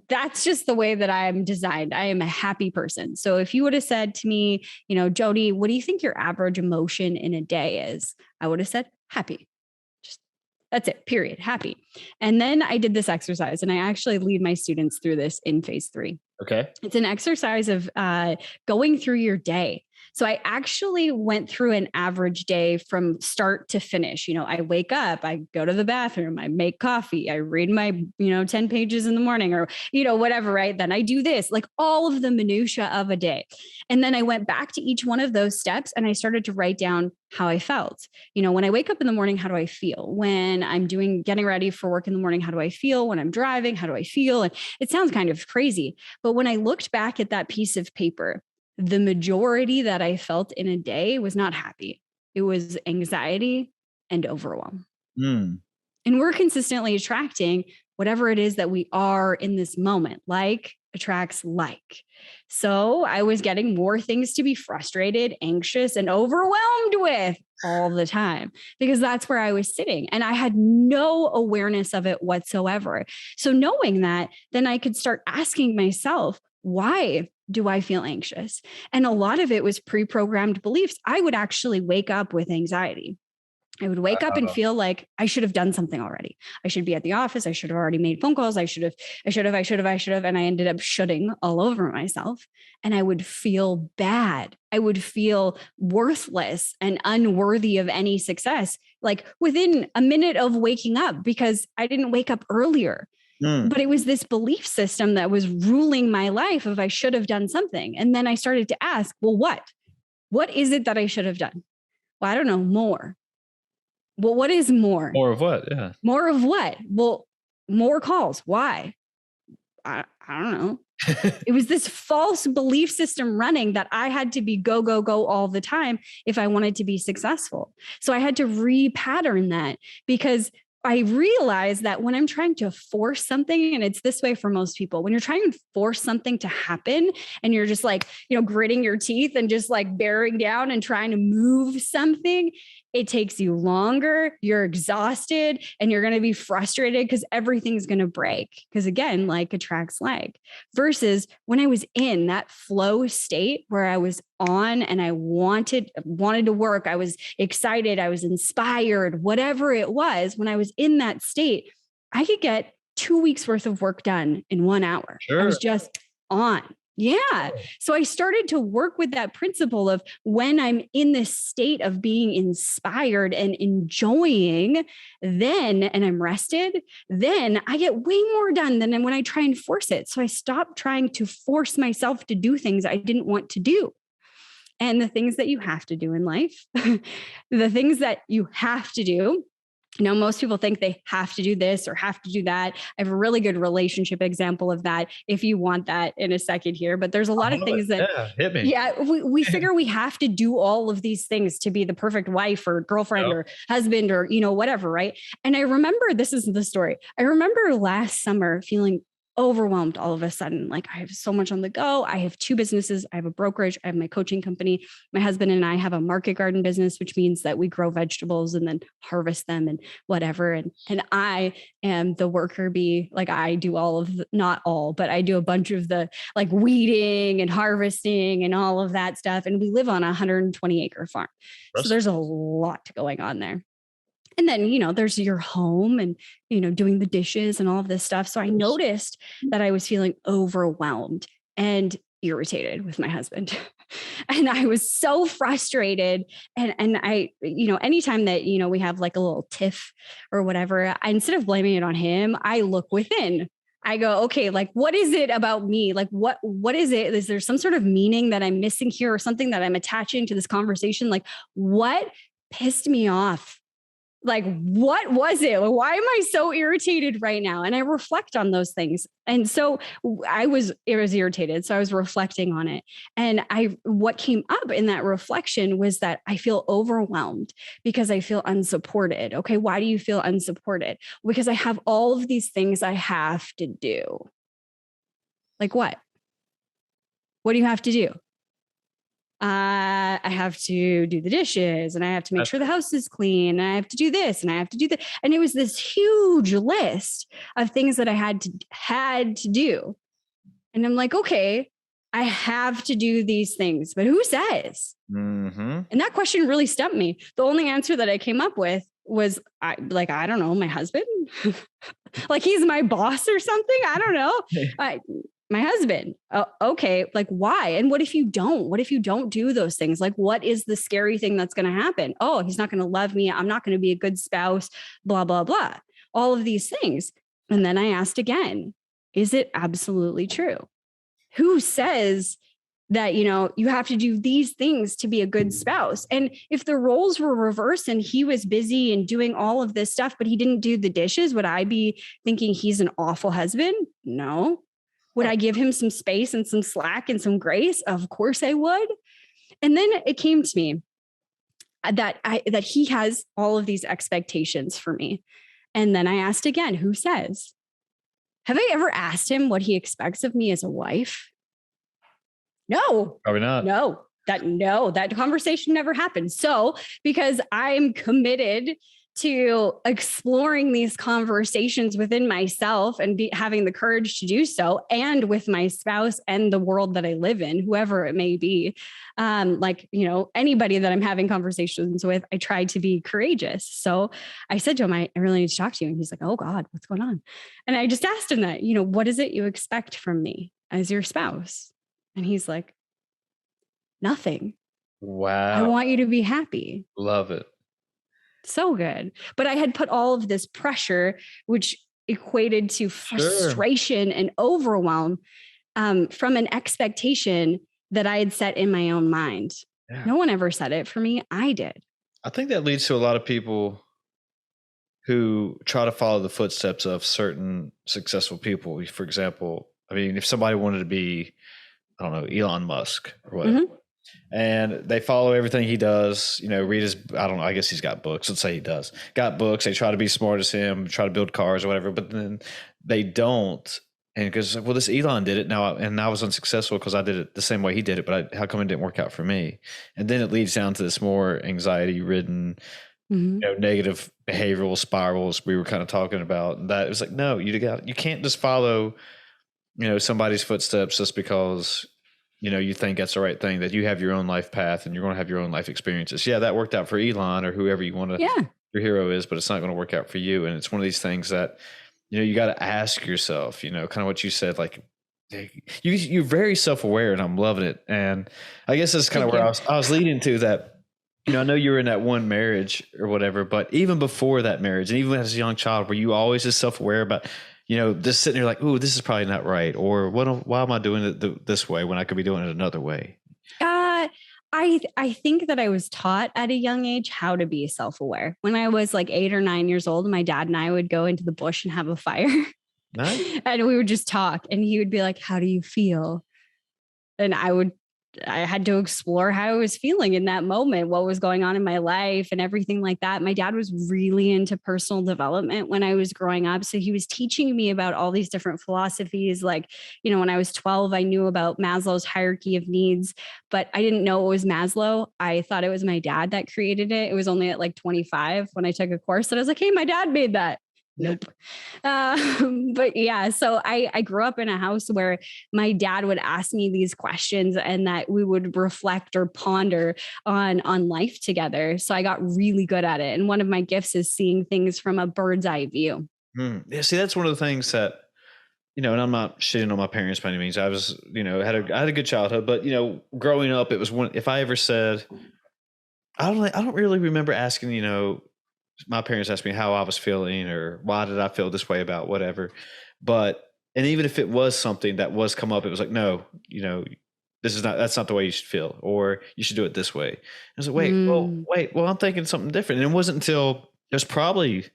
that's just the way that I'm designed. I am a happy person. So if you would have said to me, Jodie, what do you think your average emotion in a day is? I would have said happy. Just that's it, period. Happy. And then I did this exercise, and I actually lead my students through this in phase 3. Okay. It's an exercise of going through your day. So I actually went through an average day from start to finish. I wake up, I go to the bathroom, I make coffee, I read my, 10 pages in the morning, or, whatever, right? Then I do this, like all of the minutia of a day. And then I went back to each one of those steps, and I started to write down how I felt. When I wake up in the morning, how do I feel? When I'm getting ready for work in the morning, how do I feel? When I'm driving, how do I feel? And it sounds kind of crazy, but when I looked back at that piece of paper, the majority that I felt in a day was not happy. It was anxiety and overwhelm. And we're consistently attracting whatever it is that we are in this moment. Like attracts like. So I was getting more things to be frustrated, anxious, and overwhelmed with all the time, because that's where I was sitting, and I had no awareness of it whatsoever. So knowing that, then I could start asking myself, why do I feel anxious? And a lot of it was pre-programmed beliefs. I would actually wake up with anxiety. I would wake up and feel like I should have done something already. I should be at the office. I should have already made phone calls. I should have. And I ended up shooting all over myself, and I would feel bad. I would feel worthless and unworthy of any success, like within a minute of waking up, because I didn't wake up earlier. But it was this belief system that was ruling my life of I should have done something. And then I started to ask, well, what is it that I should have done? Well, I don't know, more. Well, what is more? More of what? Yeah. More of what? Well, more calls. Why? I don't know. It was this false belief system running that I had to be go, go, go all the time if I wanted to be successful. So I had to repattern that, because I realized that when I'm trying to force something, and it's this way for most people, when you're trying to force something to happen and you're just like, gritting your teeth and just like bearing down and trying to move something, it takes you longer, you're exhausted, and you're going to be frustrated because everything's going to break. Because again, like attracts like. Versus when I was in that flow state where I was on and I wanted to work, I was excited, I was inspired, whatever it was, when I was in that state, I could get 2 weeks worth of work done in 1 hour. Sure. I was just on. Yeah. So I started to work with that principle of when I'm in this state of being inspired and enjoying, and I'm rested, then I get way more done than when I try and force it. So I stopped trying to force myself to do things I didn't want to do. And the things that you have to do in life, the things that you have to do, most people think they have to do this or have to do that. I have a really good relationship example of that if you want that in a second here. But there's a lot of things that, hit me. Yeah, we figure we have to do all of these things to be the perfect wife or girlfriend or husband or, whatever, right? And I remember, this is the story. I remember last summer feeling overwhelmed all of a sudden. Like, I have so much on the go. I have 2 businesses. I have a brokerage. I have my coaching company. My husband and I have a market garden business, which means that we grow vegetables and then harvest them and whatever. And I am the worker bee. Like, I do all of not all, but I do a bunch of the like weeding and harvesting and all of that stuff. And we live on a 120-acre farm. So there's a lot going on there. And then, there's your home and, doing the dishes and all of this stuff. So I noticed that I was feeling overwhelmed and irritated with my husband. And I was so frustrated. And I, anytime that, we have like a little tiff or whatever, instead of blaming it on him, I look within. I go, okay, like, what is it about me? Like, what is it? Is there some sort of meaning that I'm missing here or something that I'm attaching to this conversation? Like, what pissed me off? Like, what was it? Why am I so irritated right now? And I reflect on those things. And so I was irritated. So I was reflecting on it. And what came up in that reflection was that I feel overwhelmed because I feel unsupported. Okay. Why do you feel unsupported? Because I have all of these things I have to do. Like what? What do you have to do? I have to do the dishes and I have to make sure the house is clean and I have to do this and I have to do that. And it was this huge list of things that I had to do. And I'm like, okay, I have to do these things, but who says? Mm-hmm. And that question really stumped me. The only answer that I came up with was I don't know, my husband, like he's my boss or something. I don't know. My husband. Oh, okay. Like, why? And what if you don't? What if you don't do those things? Like, what is the scary thing that's going to happen? Oh, he's not going to love me. I'm not going to be a good spouse, blah, blah, blah. All of these things. And then I asked again, is it absolutely true? Who says that, you have to do these things to be a good spouse? And if the roles were reversed and he was busy and doing all of this stuff, but he didn't do the dishes, would I be thinking he's an awful husband? No. Would I give him some space and some slack and some grace? Of course I would. And then it came to me that he has all of these expectations for me. And then I asked again, who says? Have I ever asked him what he expects of me as a wife? No. Probably not. No, that conversation never happened. So because I'm committed to exploring these conversations within myself and having the courage to do so, and with my spouse and the world that I live in, whoever it may be, anybody that I'm having conversations with, I try to be courageous. So I said to him, I really need to talk to you. And he's like, oh God, what's going on? And I just asked him that, what is it you expect from me as your spouse? And he's like, nothing. Wow. I want you to be happy. Love it. So good. But I had put all of this pressure, which equated to Sure. frustration and overwhelm from an expectation that I had set in my own mind. Yeah. No one ever said it for me. I did. I think that leads to a lot of people who try to follow the footsteps of certain successful people. For example, I mean, if somebody wanted to be, I don't know, Elon Musk or whatever, Mhm. and they follow everything he does, read his, I don't know, I guess he's got books. Let's say he does. Got books. They try to be smart as him, try to build cars or whatever, but then they don't. And because, well, this Elon did it now, and I was unsuccessful because I did it the same way he did it, but how come it didn't work out for me? And then it leads down to this more anxiety ridden, Mhm. negative behavioral spirals we were kind of talking about. And that it was like, no, you can't just follow, somebody's footsteps just because, you think that's the right thing, that you have your own life path and you're going to have your own life experiences. Yeah, that worked out for Elon or whoever you want to, Yeah. your hero is, but it's not going to work out for you. And it's one of these things that, you got to ask yourself, kind of what you said, like, you're very self-aware and I'm loving it. And I guess that's kind of Thank where you. I was leading to that. I know you were in that one marriage or whatever, but even before that marriage, and even as a young child, were you always just self-aware about, just sitting there like, "Ooh, this is probably not right," or why am I doing it this way when I could be doing it another way? Uh, I think that I was taught at a young age how to be self-aware. When I was like 8 or 9 years old, my dad and I would go into the bush and have a fire Nice. and we would just talk and he would be like, "How do you feel?" And I had to explore how I was feeling in that moment, what was going on in my life and everything like that. My dad was really into personal development when I was growing up. So he was teaching me about all these different philosophies. Like, when I was 12, I knew about Maslow's hierarchy of needs, but I didn't know it was Maslow. I thought it was my dad that created it. It was only at like 25 when I took a course that I was like, "Hey, my dad made that." Yeah. Nope. But yeah, so I grew up in a house where my dad would ask me these questions and that we would reflect or ponder on life together. So I got really good at it. And one of my gifts is seeing things from a bird's eye view. Yeah. See, that's one of the things that, and I'm not shitting on my parents by any means. I was, I had a good childhood, but growing up, it was one. If I ever said, I don't really remember asking, my parents asked me how I was feeling or why did I feel this way about whatever. But, and even if it was something that was come up, it was like, no, that's not the way you should feel, or you should do it this way. I was like, Mm, wait, I'm thinking something different. And it wasn't until it was probably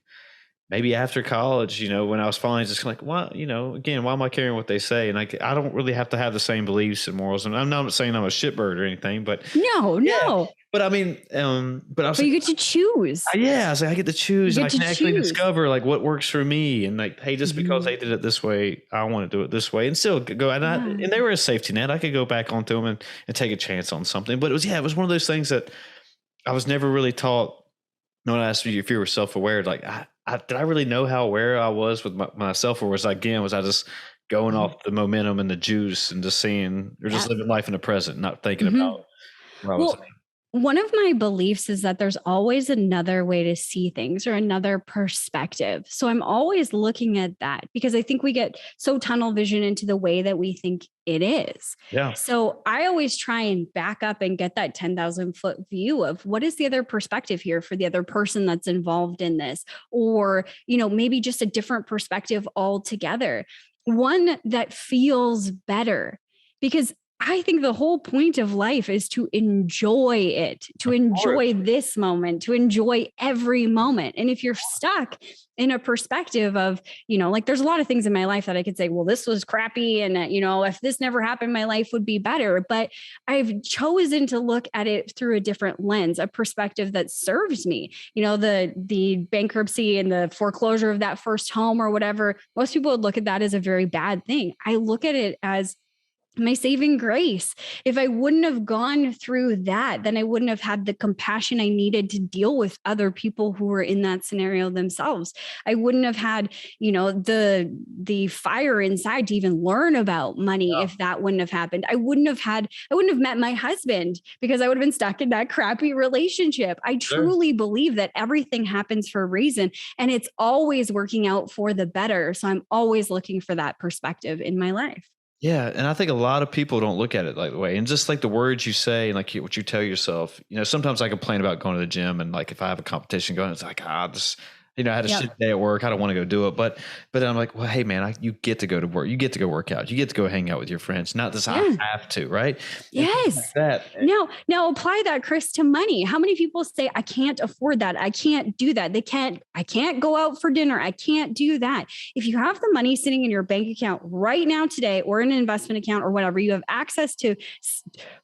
maybe after college, when I was finally just like, well, again, why am I caring what they say? And I don't really have to have the same beliefs and morals. And I'm not saying I'm a shitbird or anything, but no, yeah, no. but I mean, but I was But like, you get to choose. yeah, I was like, I get to You choose and get I to can actually choose. discover like what works for me. And like, hey, just because Mhm. they did it this way, I want to do it this way and still go. Yeah. And they were a safety net. I could go back onto them and take a chance on something. But it was one of those things that I was never really taught. No one asked me if you were self-aware. Like, did I really know how aware I was with myself, or was I just going Mhm. off the momentum and the juice and just seeing, or just Yeah. living life in the present, not thinking about Mhm. where I was at? Well, one of my beliefs is that there's always another way to see things or another perspective. So I'm always looking at that because I think we get so tunnel vision into the way that we think it is. Yeah. So I always try and back up and get that 10,000-foot view of what is the other perspective here for the other person that's involved in this, or, maybe just a different perspective altogether, one that feels better. Because I think the whole point of life is to enjoy it, to Of course. enjoy this moment, to enjoy every moment. And if you're stuck in a perspective of, like there's a lot of things in my life that I could say, well, this was crappy. And, if this never happened, my life would be better. But I've chosen to look at it through a different lens, a perspective that serves me. The bankruptcy and the foreclosure of that first home or whatever, most people would look at that as a very bad thing. I look at it as my saving grace. If I wouldn't have gone through that, then I wouldn't have had the compassion I needed to deal with other people who were in that scenario themselves. I wouldn't have had, the fire inside to even learn about money if that wouldn't have happened. I wouldn't have met my husband because I would have been stuck in that crappy relationship. I Sure. truly believe that everything happens for a reason and it's always working out for the better. So I'm always looking for that perspective in my life. Yeah, and I think a lot of people don't look at it like the way, and just like the words you say, and like what you tell yourself. Sometimes I complain about going to the gym, and like if I have a competition going, it's like this. I had a shit day at work. I don't want to go do it. But then I'm like, well, hey man, you get to go to work. You get to go work out. You get to go hang out with your friends. Not this, I have to, right? Yes. Like that. Now apply that, Chris, to money. How many people say, I can't afford that. I can't do that. I can't go out for dinner. I can't do that. If you have the money sitting in your bank account right now today, or in an investment account or whatever, you have access to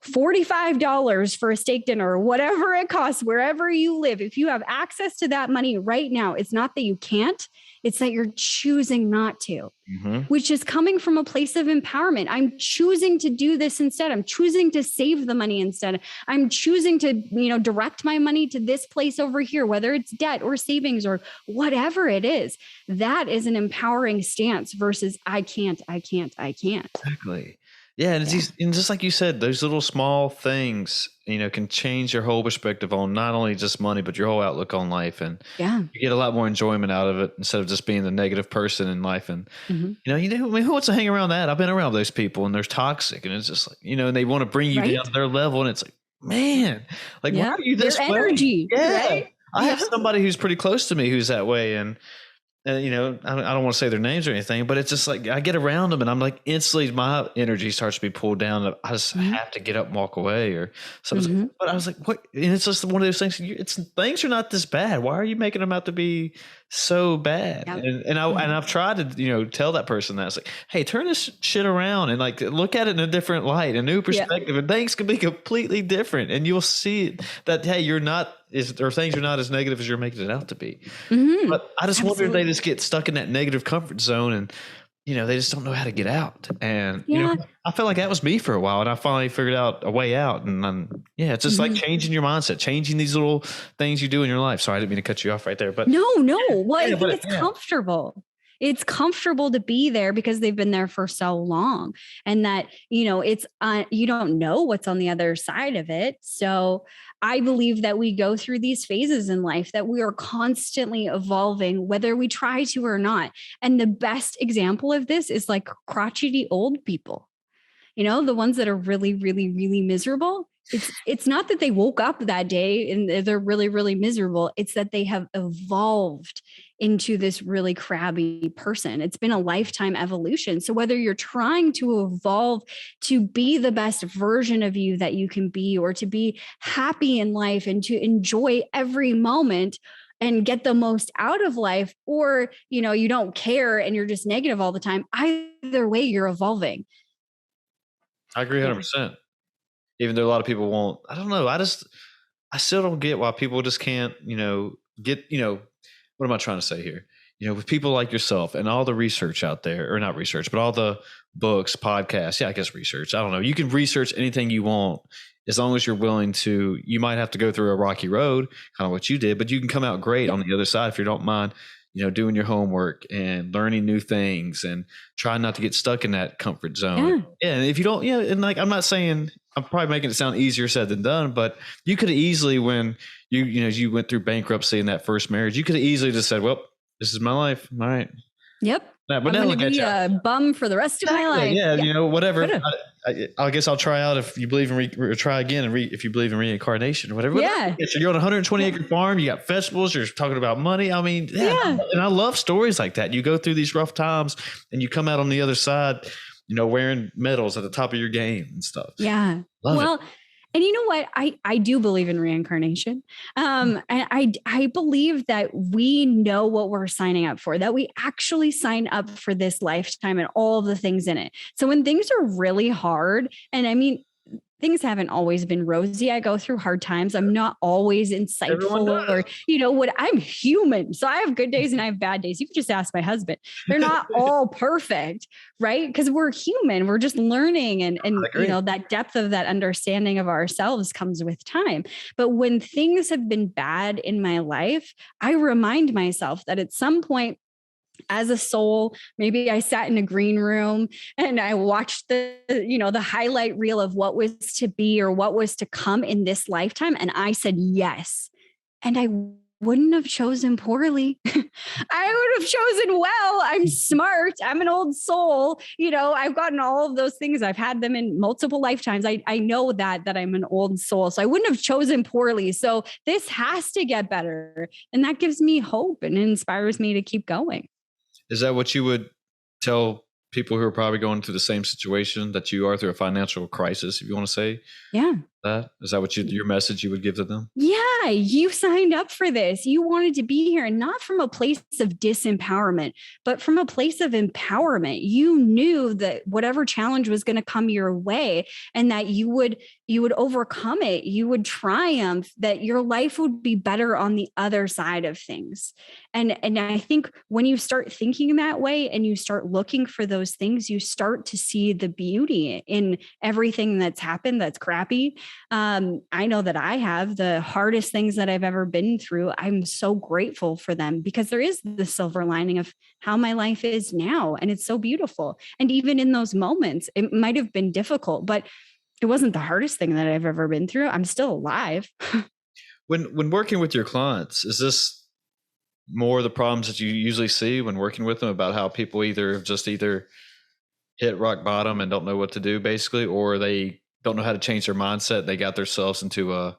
$45 for a steak dinner or whatever it costs, wherever you live. If you have access to that money right now, it's not that you can't, it's that you're choosing not to, which is coming from a place of empowerment. I'm choosing to do this instead. I'm choosing to save the money instead. I'm choosing to, direct my money to this place over here, whether it's debt or savings or whatever it is. That is an empowering stance versus I can't. Exactly. Yeah. And and just like you said, those little small things, can change your whole perspective on not only just money, but your whole outlook on life. And you get a lot more enjoyment out of it instead of just being the negative person in life. And, who wants to hang around that? I've been around those people and they're toxic, and it's just like, and they want to bring you down to their level. And it's like, man, like, why are you this way? Energy, right? I have somebody who's pretty close to me who's that way. And I don't want to say their names or anything, but it's just like I get around them and I'm like, instantly my energy starts to be pulled down. I just have to get up and walk away or something. But I was like, what? And it's just one of those things. Things are not this bad. Why are you making them out to be so bad? Yep. And I've tried to, tell that person that. It's like, hey, turn this shit around and like look at it in a different light, a new perspective, and things can be completely different. And you'll see that, hey, things are not as negative as you're making it out to be. But I just wonder if they just get stuck in that negative comfort zone and, they just don't know how to get out. And, I felt like that was me for a while, and I finally figured out a way out. And it's just like changing your mindset, changing these little things you do in your life. Sorry, I didn't mean to cut you off right there, but no. Well, I think it's comfortable. It's comfortable to be there because they've been there for so long, and that, it's, you don't know what's on the other side of it. So I believe that we go through these phases in life, that we are constantly evolving, whether we try to or not. And the best example of this is like crotchety old people, the ones that are really, really, really miserable. It's not that they woke up that day and they're really, really miserable. It's that they have evolved into this really crabby person. It's been a lifetime evolution. So whether you're trying to evolve to be the best version of you that you can be, or to be happy in life and to enjoy every moment and get the most out of life, or, you don't care and you're just negative all the time, either way, you're evolving. I agree 100%. Even though a lot of people won't, I don't know. I still don't get why people just can't, what am I trying to say here? With people like yourself and all the research out there, or not research, but all the books, podcasts. Yeah, I guess research. I don't know. You can research anything you want as long as you're willing to. You might have to go through a rocky road, kind of what you did, but you can come out great on the other side if you don't mind, doing your homework and learning new things and trying not to get stuck in that comfort zone. Yeah. And if you don't, and like, I'm not saying, I'm probably making it sound easier said than done, but you could have easily, when you went through bankruptcy in that first marriage, you could have easily just said, well, this is my life. All right. Yep. But I'm going to be a bum for the rest of my life. Yeah. Whatever. I guess I'll try out if you believe in try again and if you believe in reincarnation or whatever. Yeah. So you're on a 120 acre farm. You got festivals. You're talking about money. I mean, and I love stories like that. You go through these rough times and you come out on the other side, wearing medals at the top of your game and stuff. Yeah. Love it. And you know what? I do believe in reincarnation. And I believe that we know what we're signing up for, that we actually sign up for this lifetime and all of the things in it. So when things are really hard, and I mean, things haven't always been rosy. I go through hard times. I'm not always insightful or, I'm human. So I have good days and I have bad days. You can just ask my husband. They're not all perfect, right? Because we're human. We're just learning. And that depth of that understanding of ourselves comes with time. But when things have been bad in my life, I remind myself that at some point, as a soul, maybe I sat in a green room and I watched the highlight reel of what was to be or what was to come in this lifetime. And I said, yes. And I wouldn't have chosen poorly. I would have chosen well. I'm smart. I'm an old soul. I've gotten all of those things. I've had them in multiple lifetimes. I know that I'm an old soul. So I wouldn't have chosen poorly. So this has to get better. And that gives me hope and inspires me to keep going. Is that what you would tell people who are probably going through the same situation that you are, through a financial crisis, if you want to say? Yeah. Is that what your message you would give to them? Yeah, you signed up for this. You wanted to be here, and not from a place of disempowerment, but from a place of empowerment. You knew that whatever challenge was going to come your way, and that you would overcome it. You would triumph, that your life would be better on the other side of things. And I think when you start thinking that way and you start looking for those things, you start to see the beauty in everything that's happened that's crappy. I know that I have the hardest things that I've ever been through. I'm so grateful for them, because there is the silver lining of how my life is now. And it's so beautiful. And even in those moments, it might have been difficult, but it wasn't the hardest thing that I've ever been through. I'm still alive. When working with your clients, is this more the problems that you usually see when working with them, about how people either hit rock bottom and don't know what to do, basically, or they don't know how to change their mindset? They got themselves into a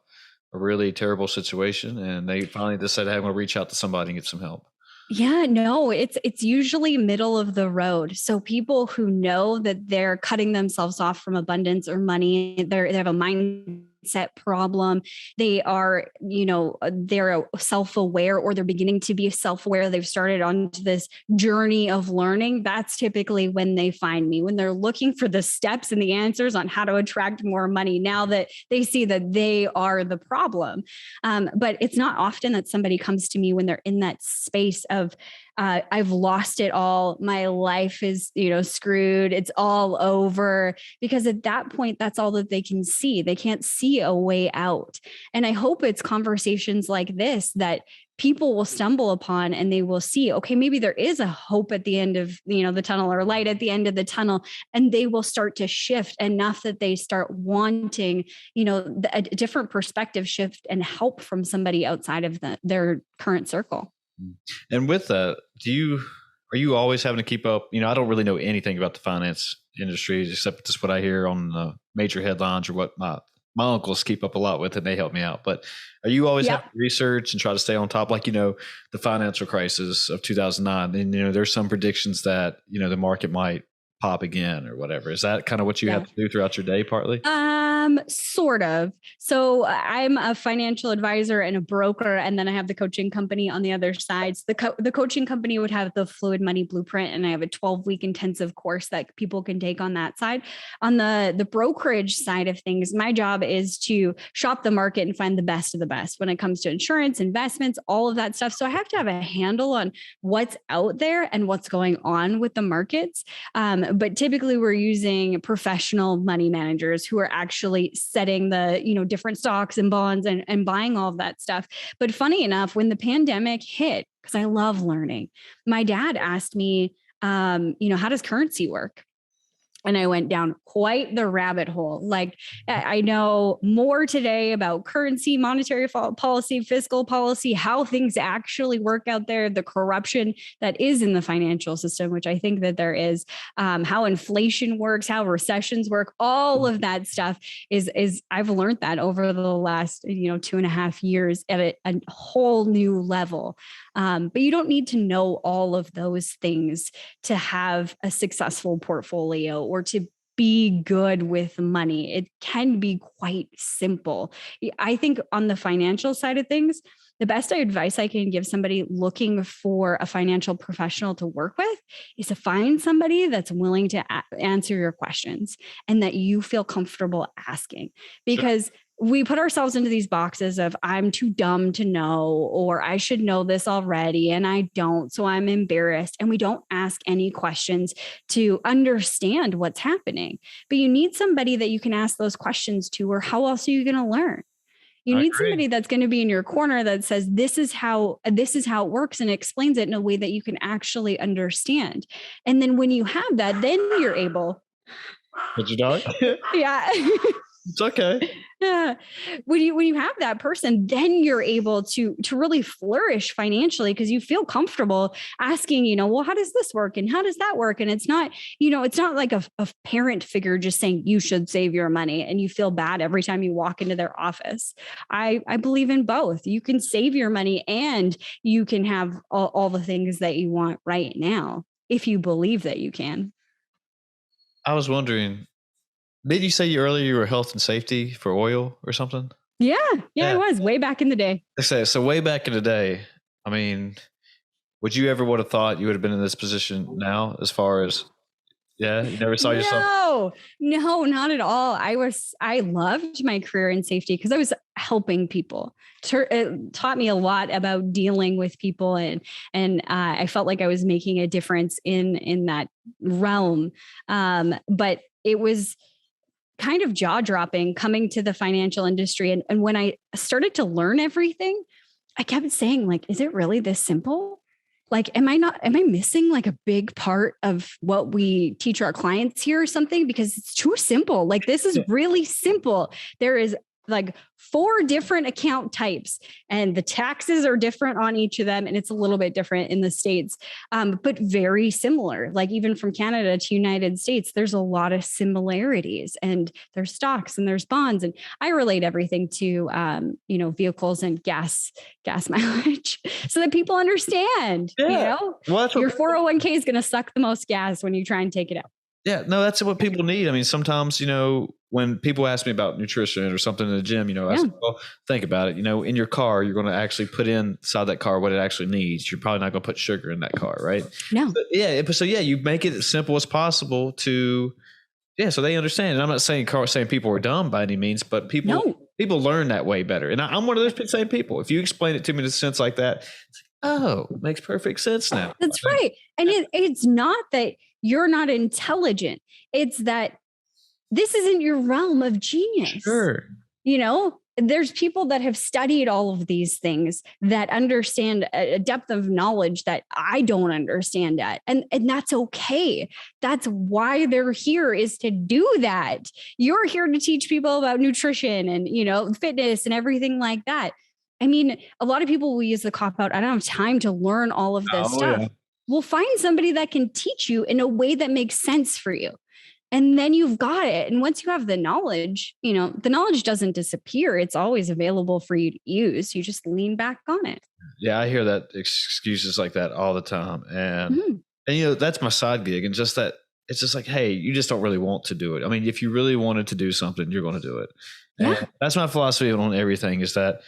really terrible situation, and they finally decided, hey, I'm going to reach out to somebody and get some help. Yeah, no, it's usually middle of the road. So people who know that they're cutting themselves off from abundance or money, they have a mindset problem. They are, they're self-aware, or they're beginning to be self-aware. They've started onto this journey of learning. That's typically when they find me, when they're looking for the steps and the answers on how to attract more money, now that they see that they are the problem. But it's not often that somebody comes to me when they're in that space of, I've lost it all. My life is, screwed. It's all over. Because at that point, that's all that they can see. They can't see a way out. And I hope it's conversations like this that people will stumble upon, and they will see, okay, maybe there is a hope at the end of, the tunnel, or light at the end of the tunnel. And they will start to shift enough that they start wanting, a different perspective shift and help from somebody outside of their current circle. And with that, are you always having to keep up? I don't really know anything about the finance industry except just what I hear on the major headlines, or what my uncles keep up a lot with, and they help me out. But are you always having to research and try to stay on top? Like, the financial crisis of 2009, and, there's some predictions that, the market might pop again or whatever. Is that kind of what you have to do throughout your day partly? Sort of. So I'm a financial advisor and a broker, and then I have the coaching company on the other side. So the coaching company would have the Fluid Money Blueprint, and I have a 12-week intensive course that people can take on that side. On the brokerage side of things, my job is to shop the market and find the best of the best when it comes to insurance, investments, all of that stuff. So I have to have a handle on what's out there and what's going on with the markets. But typically we're using professional money managers who are actually setting the, different stocks and bonds and buying all of that stuff. But funny enough, when the pandemic hit, because I love learning, my dad asked me, how does currency work? And I went down quite the rabbit hole. Like, I know more today about currency, monetary policy, fiscal policy, how things actually work out there, the corruption that is in the financial system, which I think that there is, how inflation works, how recessions work, all of that stuff is I've learned that over the last, 2.5 years at a whole new level. But you don't need to know all of those things to have a successful portfolio or to be good with money. It can be quite simple. I think on the financial side of things, the best advice I can give somebody looking for a financial professional to work with is to find somebody that's willing to answer your questions and that you feel comfortable asking. Because we put ourselves into these boxes of, I'm too dumb to know, or I should know this already and I don't, so I'm embarrassed. And we don't ask any questions to understand what's happening. But you need somebody that you can ask those questions to, or how else are you going to learn? You need somebody that's going to be in your corner that says, this is how it works, and explains it in a way that you can actually understand. And then when you have that, then you're able. What's your dog? Yeah. It's okay. Yeah. When you have that person, then you're able to really flourish financially because you feel comfortable asking, well, how does this work and how does that work? And it's not, it's not like a parent figure just saying you should save your money and you feel bad every time you walk into their office. I believe in both. You can save your money and you can have all the things that you want right now if you believe that you can. I was wondering, did you say earlier you were health and safety for oil or something? Yeah, I was way back in the day. So way back in the day, I mean, would you ever would have thought you would have been in this position now as far as, you never saw yourself? No, not at all. I loved my career in safety because I was helping people. It taught me a lot about dealing with people, and I felt like I was making a difference in that realm. But it was kind of jaw dropping coming to the financial industry. And when I started to learn everything, I kept saying, like, is it really this simple? Like, am I missing like a big part of what we teach our clients here or something? Because it's too simple. Like, this is really simple. There is like 4 different account types and the taxes are different on each of them. And it's a little bit different in the States, but very similar. Like even from Canada to United States, there's a lot of similarities and there's stocks and there's bonds. And I relate everything to, vehicles and gas mileage so that people understand, Well, your 401k is going to suck the most gas when you try and take it out. Yeah, no, that's what people need. I mean, sometimes, when people ask me about nutrition or something in the gym, I say, well, think about it. In your car, you're going to actually put inside that car what it actually needs. You're probably not going to put sugar in that car, right? No. You make it as simple as possible so they understand. And I'm not saying people are dumb by any means, but people learn that way better. And I'm one of those same people. If you explain it to me in a sense like that, it's like, oh, it makes perfect sense now. That's right. And it's not that you're not intelligent. It's that this isn't your realm of genius. Sure. There's people that have studied all of these things that understand a depth of knowledge that I don't understand at. And that's okay. That's why they're here, is to do that. You're here to teach people about nutrition and, fitness and everything like that. I mean, a lot of people will use the cop out. I don't have time to learn all of this stuff. Yeah. We'll find somebody that can teach you in a way that makes sense for you. And then you've got it. And once you have the knowledge, the knowledge doesn't disappear. It's always available for you to use. You just lean back on it. Yeah, I hear that excuses like that all the time. And that's my side gig. And just that, it's just like, hey, you just don't really want to do it. I mean, if you really wanted to do something, you're going to do it. And that's my philosophy on everything, is that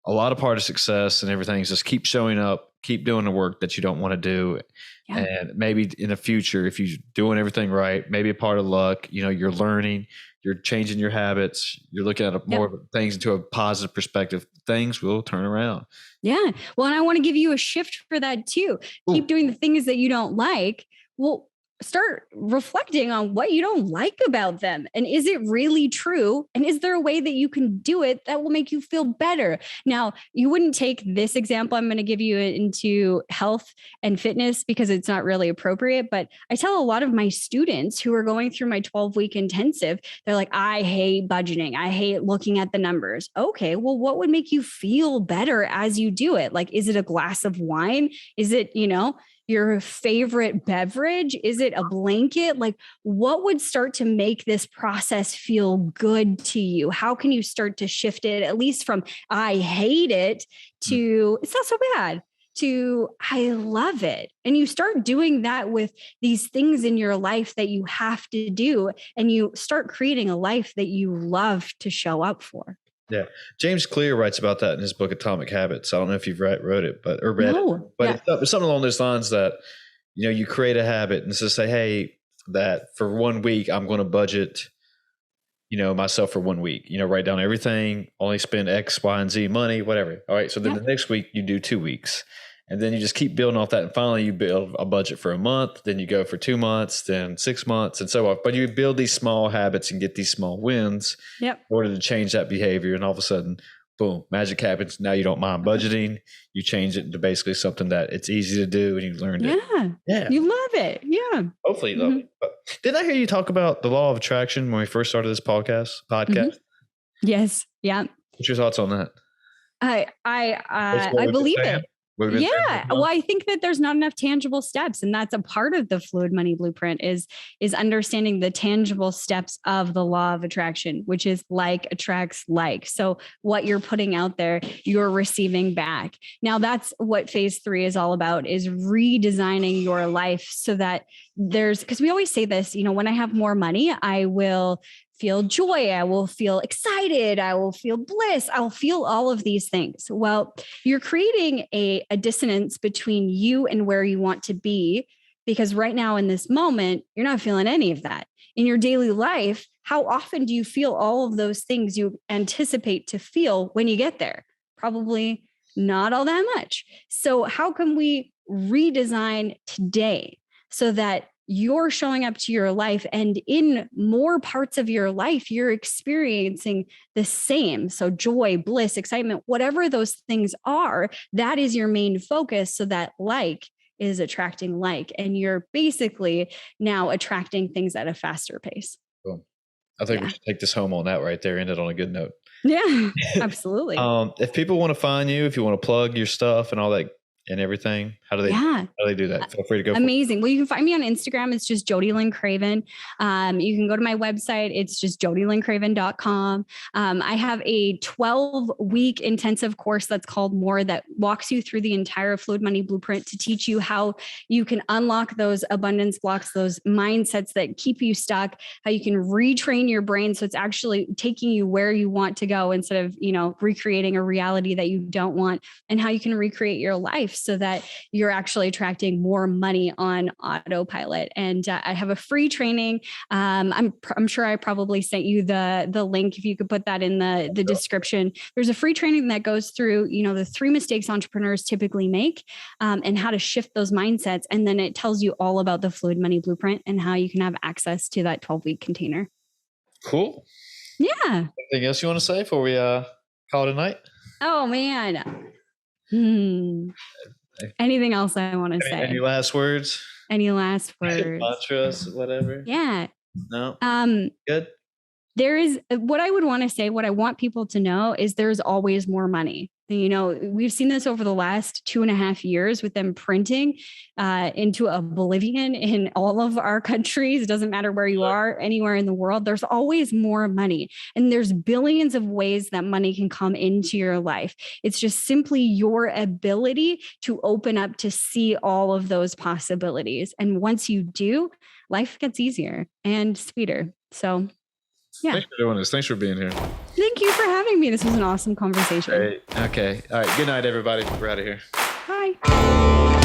a lot of part of success and everything is just keep showing up, keep doing the work that you don't want to do. Yeah. And maybe in the future, if you're doing everything right, maybe a part of luck, you're learning, you're changing your habits, you're looking at more things into a positive perspective, things will turn around. Yeah. Well, and I want to give you a shift for that too. Ooh. Keep doing the things that you don't like. Well, start reflecting on what you don't like about them. And is it really true? And is there a way that you can do it that will make you feel better? Now, you wouldn't take this example I'm going to give you into health and fitness because it's not really appropriate. But I tell a lot of my students who are going through my 12-week intensive, they're like, I hate budgeting. I hate looking at the numbers. Okay, well, what would make you feel better as you do it? Like, is it a glass of wine? Is it, your favorite beverage? Is it a blanket? Like, what would start to make this process feel good to you? How can you start to shift it, at least from I hate it to it's not so bad to I love it? And you start doing that with these things in your life that you have to do, and you start creating a life that you love to show up for. Yeah. James Clear writes about that in his book, Atomic Habits. I don't know if you've read it, or read it, but it's something along those lines that, you create a habit and just say, hey, that for 1 week, I'm going to budget, myself for 1 week, write down everything, only spend X, Y, and Z money, whatever. All right. So then the next week you do 2 weeks. And then you just keep building off that. And finally you build a budget for a month, then you go for 2 months, then 6 months and so on. But you build these small habits and get these small wins in order to change that behavior. And all of a sudden boom, magic happens. Now you don't mind budgeting. You change it into basically something that it's easy to do, and you learned it. Yeah. You love it. Yeah. Hopefully you love it. But didn't I hear you talk about the law of attraction when we first started this podcast? Yes. Yeah. What's your thoughts on that? I believe it. Yeah. Well, I think that there's not enough tangible steps. And that's a part of the Fluid Money Blueprint is understanding the tangible steps of the law of attraction, which is like attracts like. So what you're putting out there, you're receiving back. Now that's what phase 3 is all about, is redesigning your life so that because we always say this, when I have more money, I will feel joy. I will feel excited. I will feel bliss. I'll feel all of these things. Well, you're creating a dissonance between you and where you want to be, because right now in this moment, you're not feeling any of that. In your daily life, how often do you feel all of those things you anticipate to feel when you get there? Probably not all that much. So how can we redesign today so that you're showing up to your life, and in more parts of your life, you're experiencing the same. So joy, bliss, excitement, whatever those things are, that is your main focus, so that like is attracting like, and you're basically now attracting things at a faster pace. Cool. I think we should take this home on that right there. End it on a good note. Yeah, absolutely. If people want to find you, if you want to plug your stuff and all that and everything, how do they do that? Feel free to go. Amazing. Well, you can find me on Instagram. It's just JodieLynn Craven. You can go to my website. It's just JodieLynnCraven.com. I have a 12-week intensive course that's called More, that walks you through the entire Fluid Money Blueprint to teach you how you can unlock those abundance blocks, those mindsets that keep you stuck, how you can retrain your brain so it's actually taking you where you want to go instead of, recreating a reality that you don't want, and how you can recreate your life so that you're actually attracting more money on autopilot. And I have a free training. I'm sure I probably sent you the link. If you could put that in the description. There's a free training that goes through, the 3 mistakes entrepreneurs typically make, and how to shift those mindsets. And then it tells you all about the Fluid Money Blueprint and how you can have access to that 12-week container. Cool. Yeah. Anything else you want to say before we call it a night? Oh man. Anything else I want to say? Any last words? Any last words? Mantras, whatever. Yeah. No. Good. There is what I would want to say. What I want people to know is there's always more money. We've seen this over the last 2.5 years with them printing into oblivion in all of our countries. It doesn't matter where you are, anywhere in the world, there's always more money. And there's billions of ways that money can come into your life. It's just simply your ability to open up to see all of those possibilities. And once you do, life gets easier and sweeter. So yeah. Thanks for doing this. Thanks for being here. Thank you for having me. This was an awesome conversation. Great. Okay. All right. Good night, everybody. We're out of here. Bye.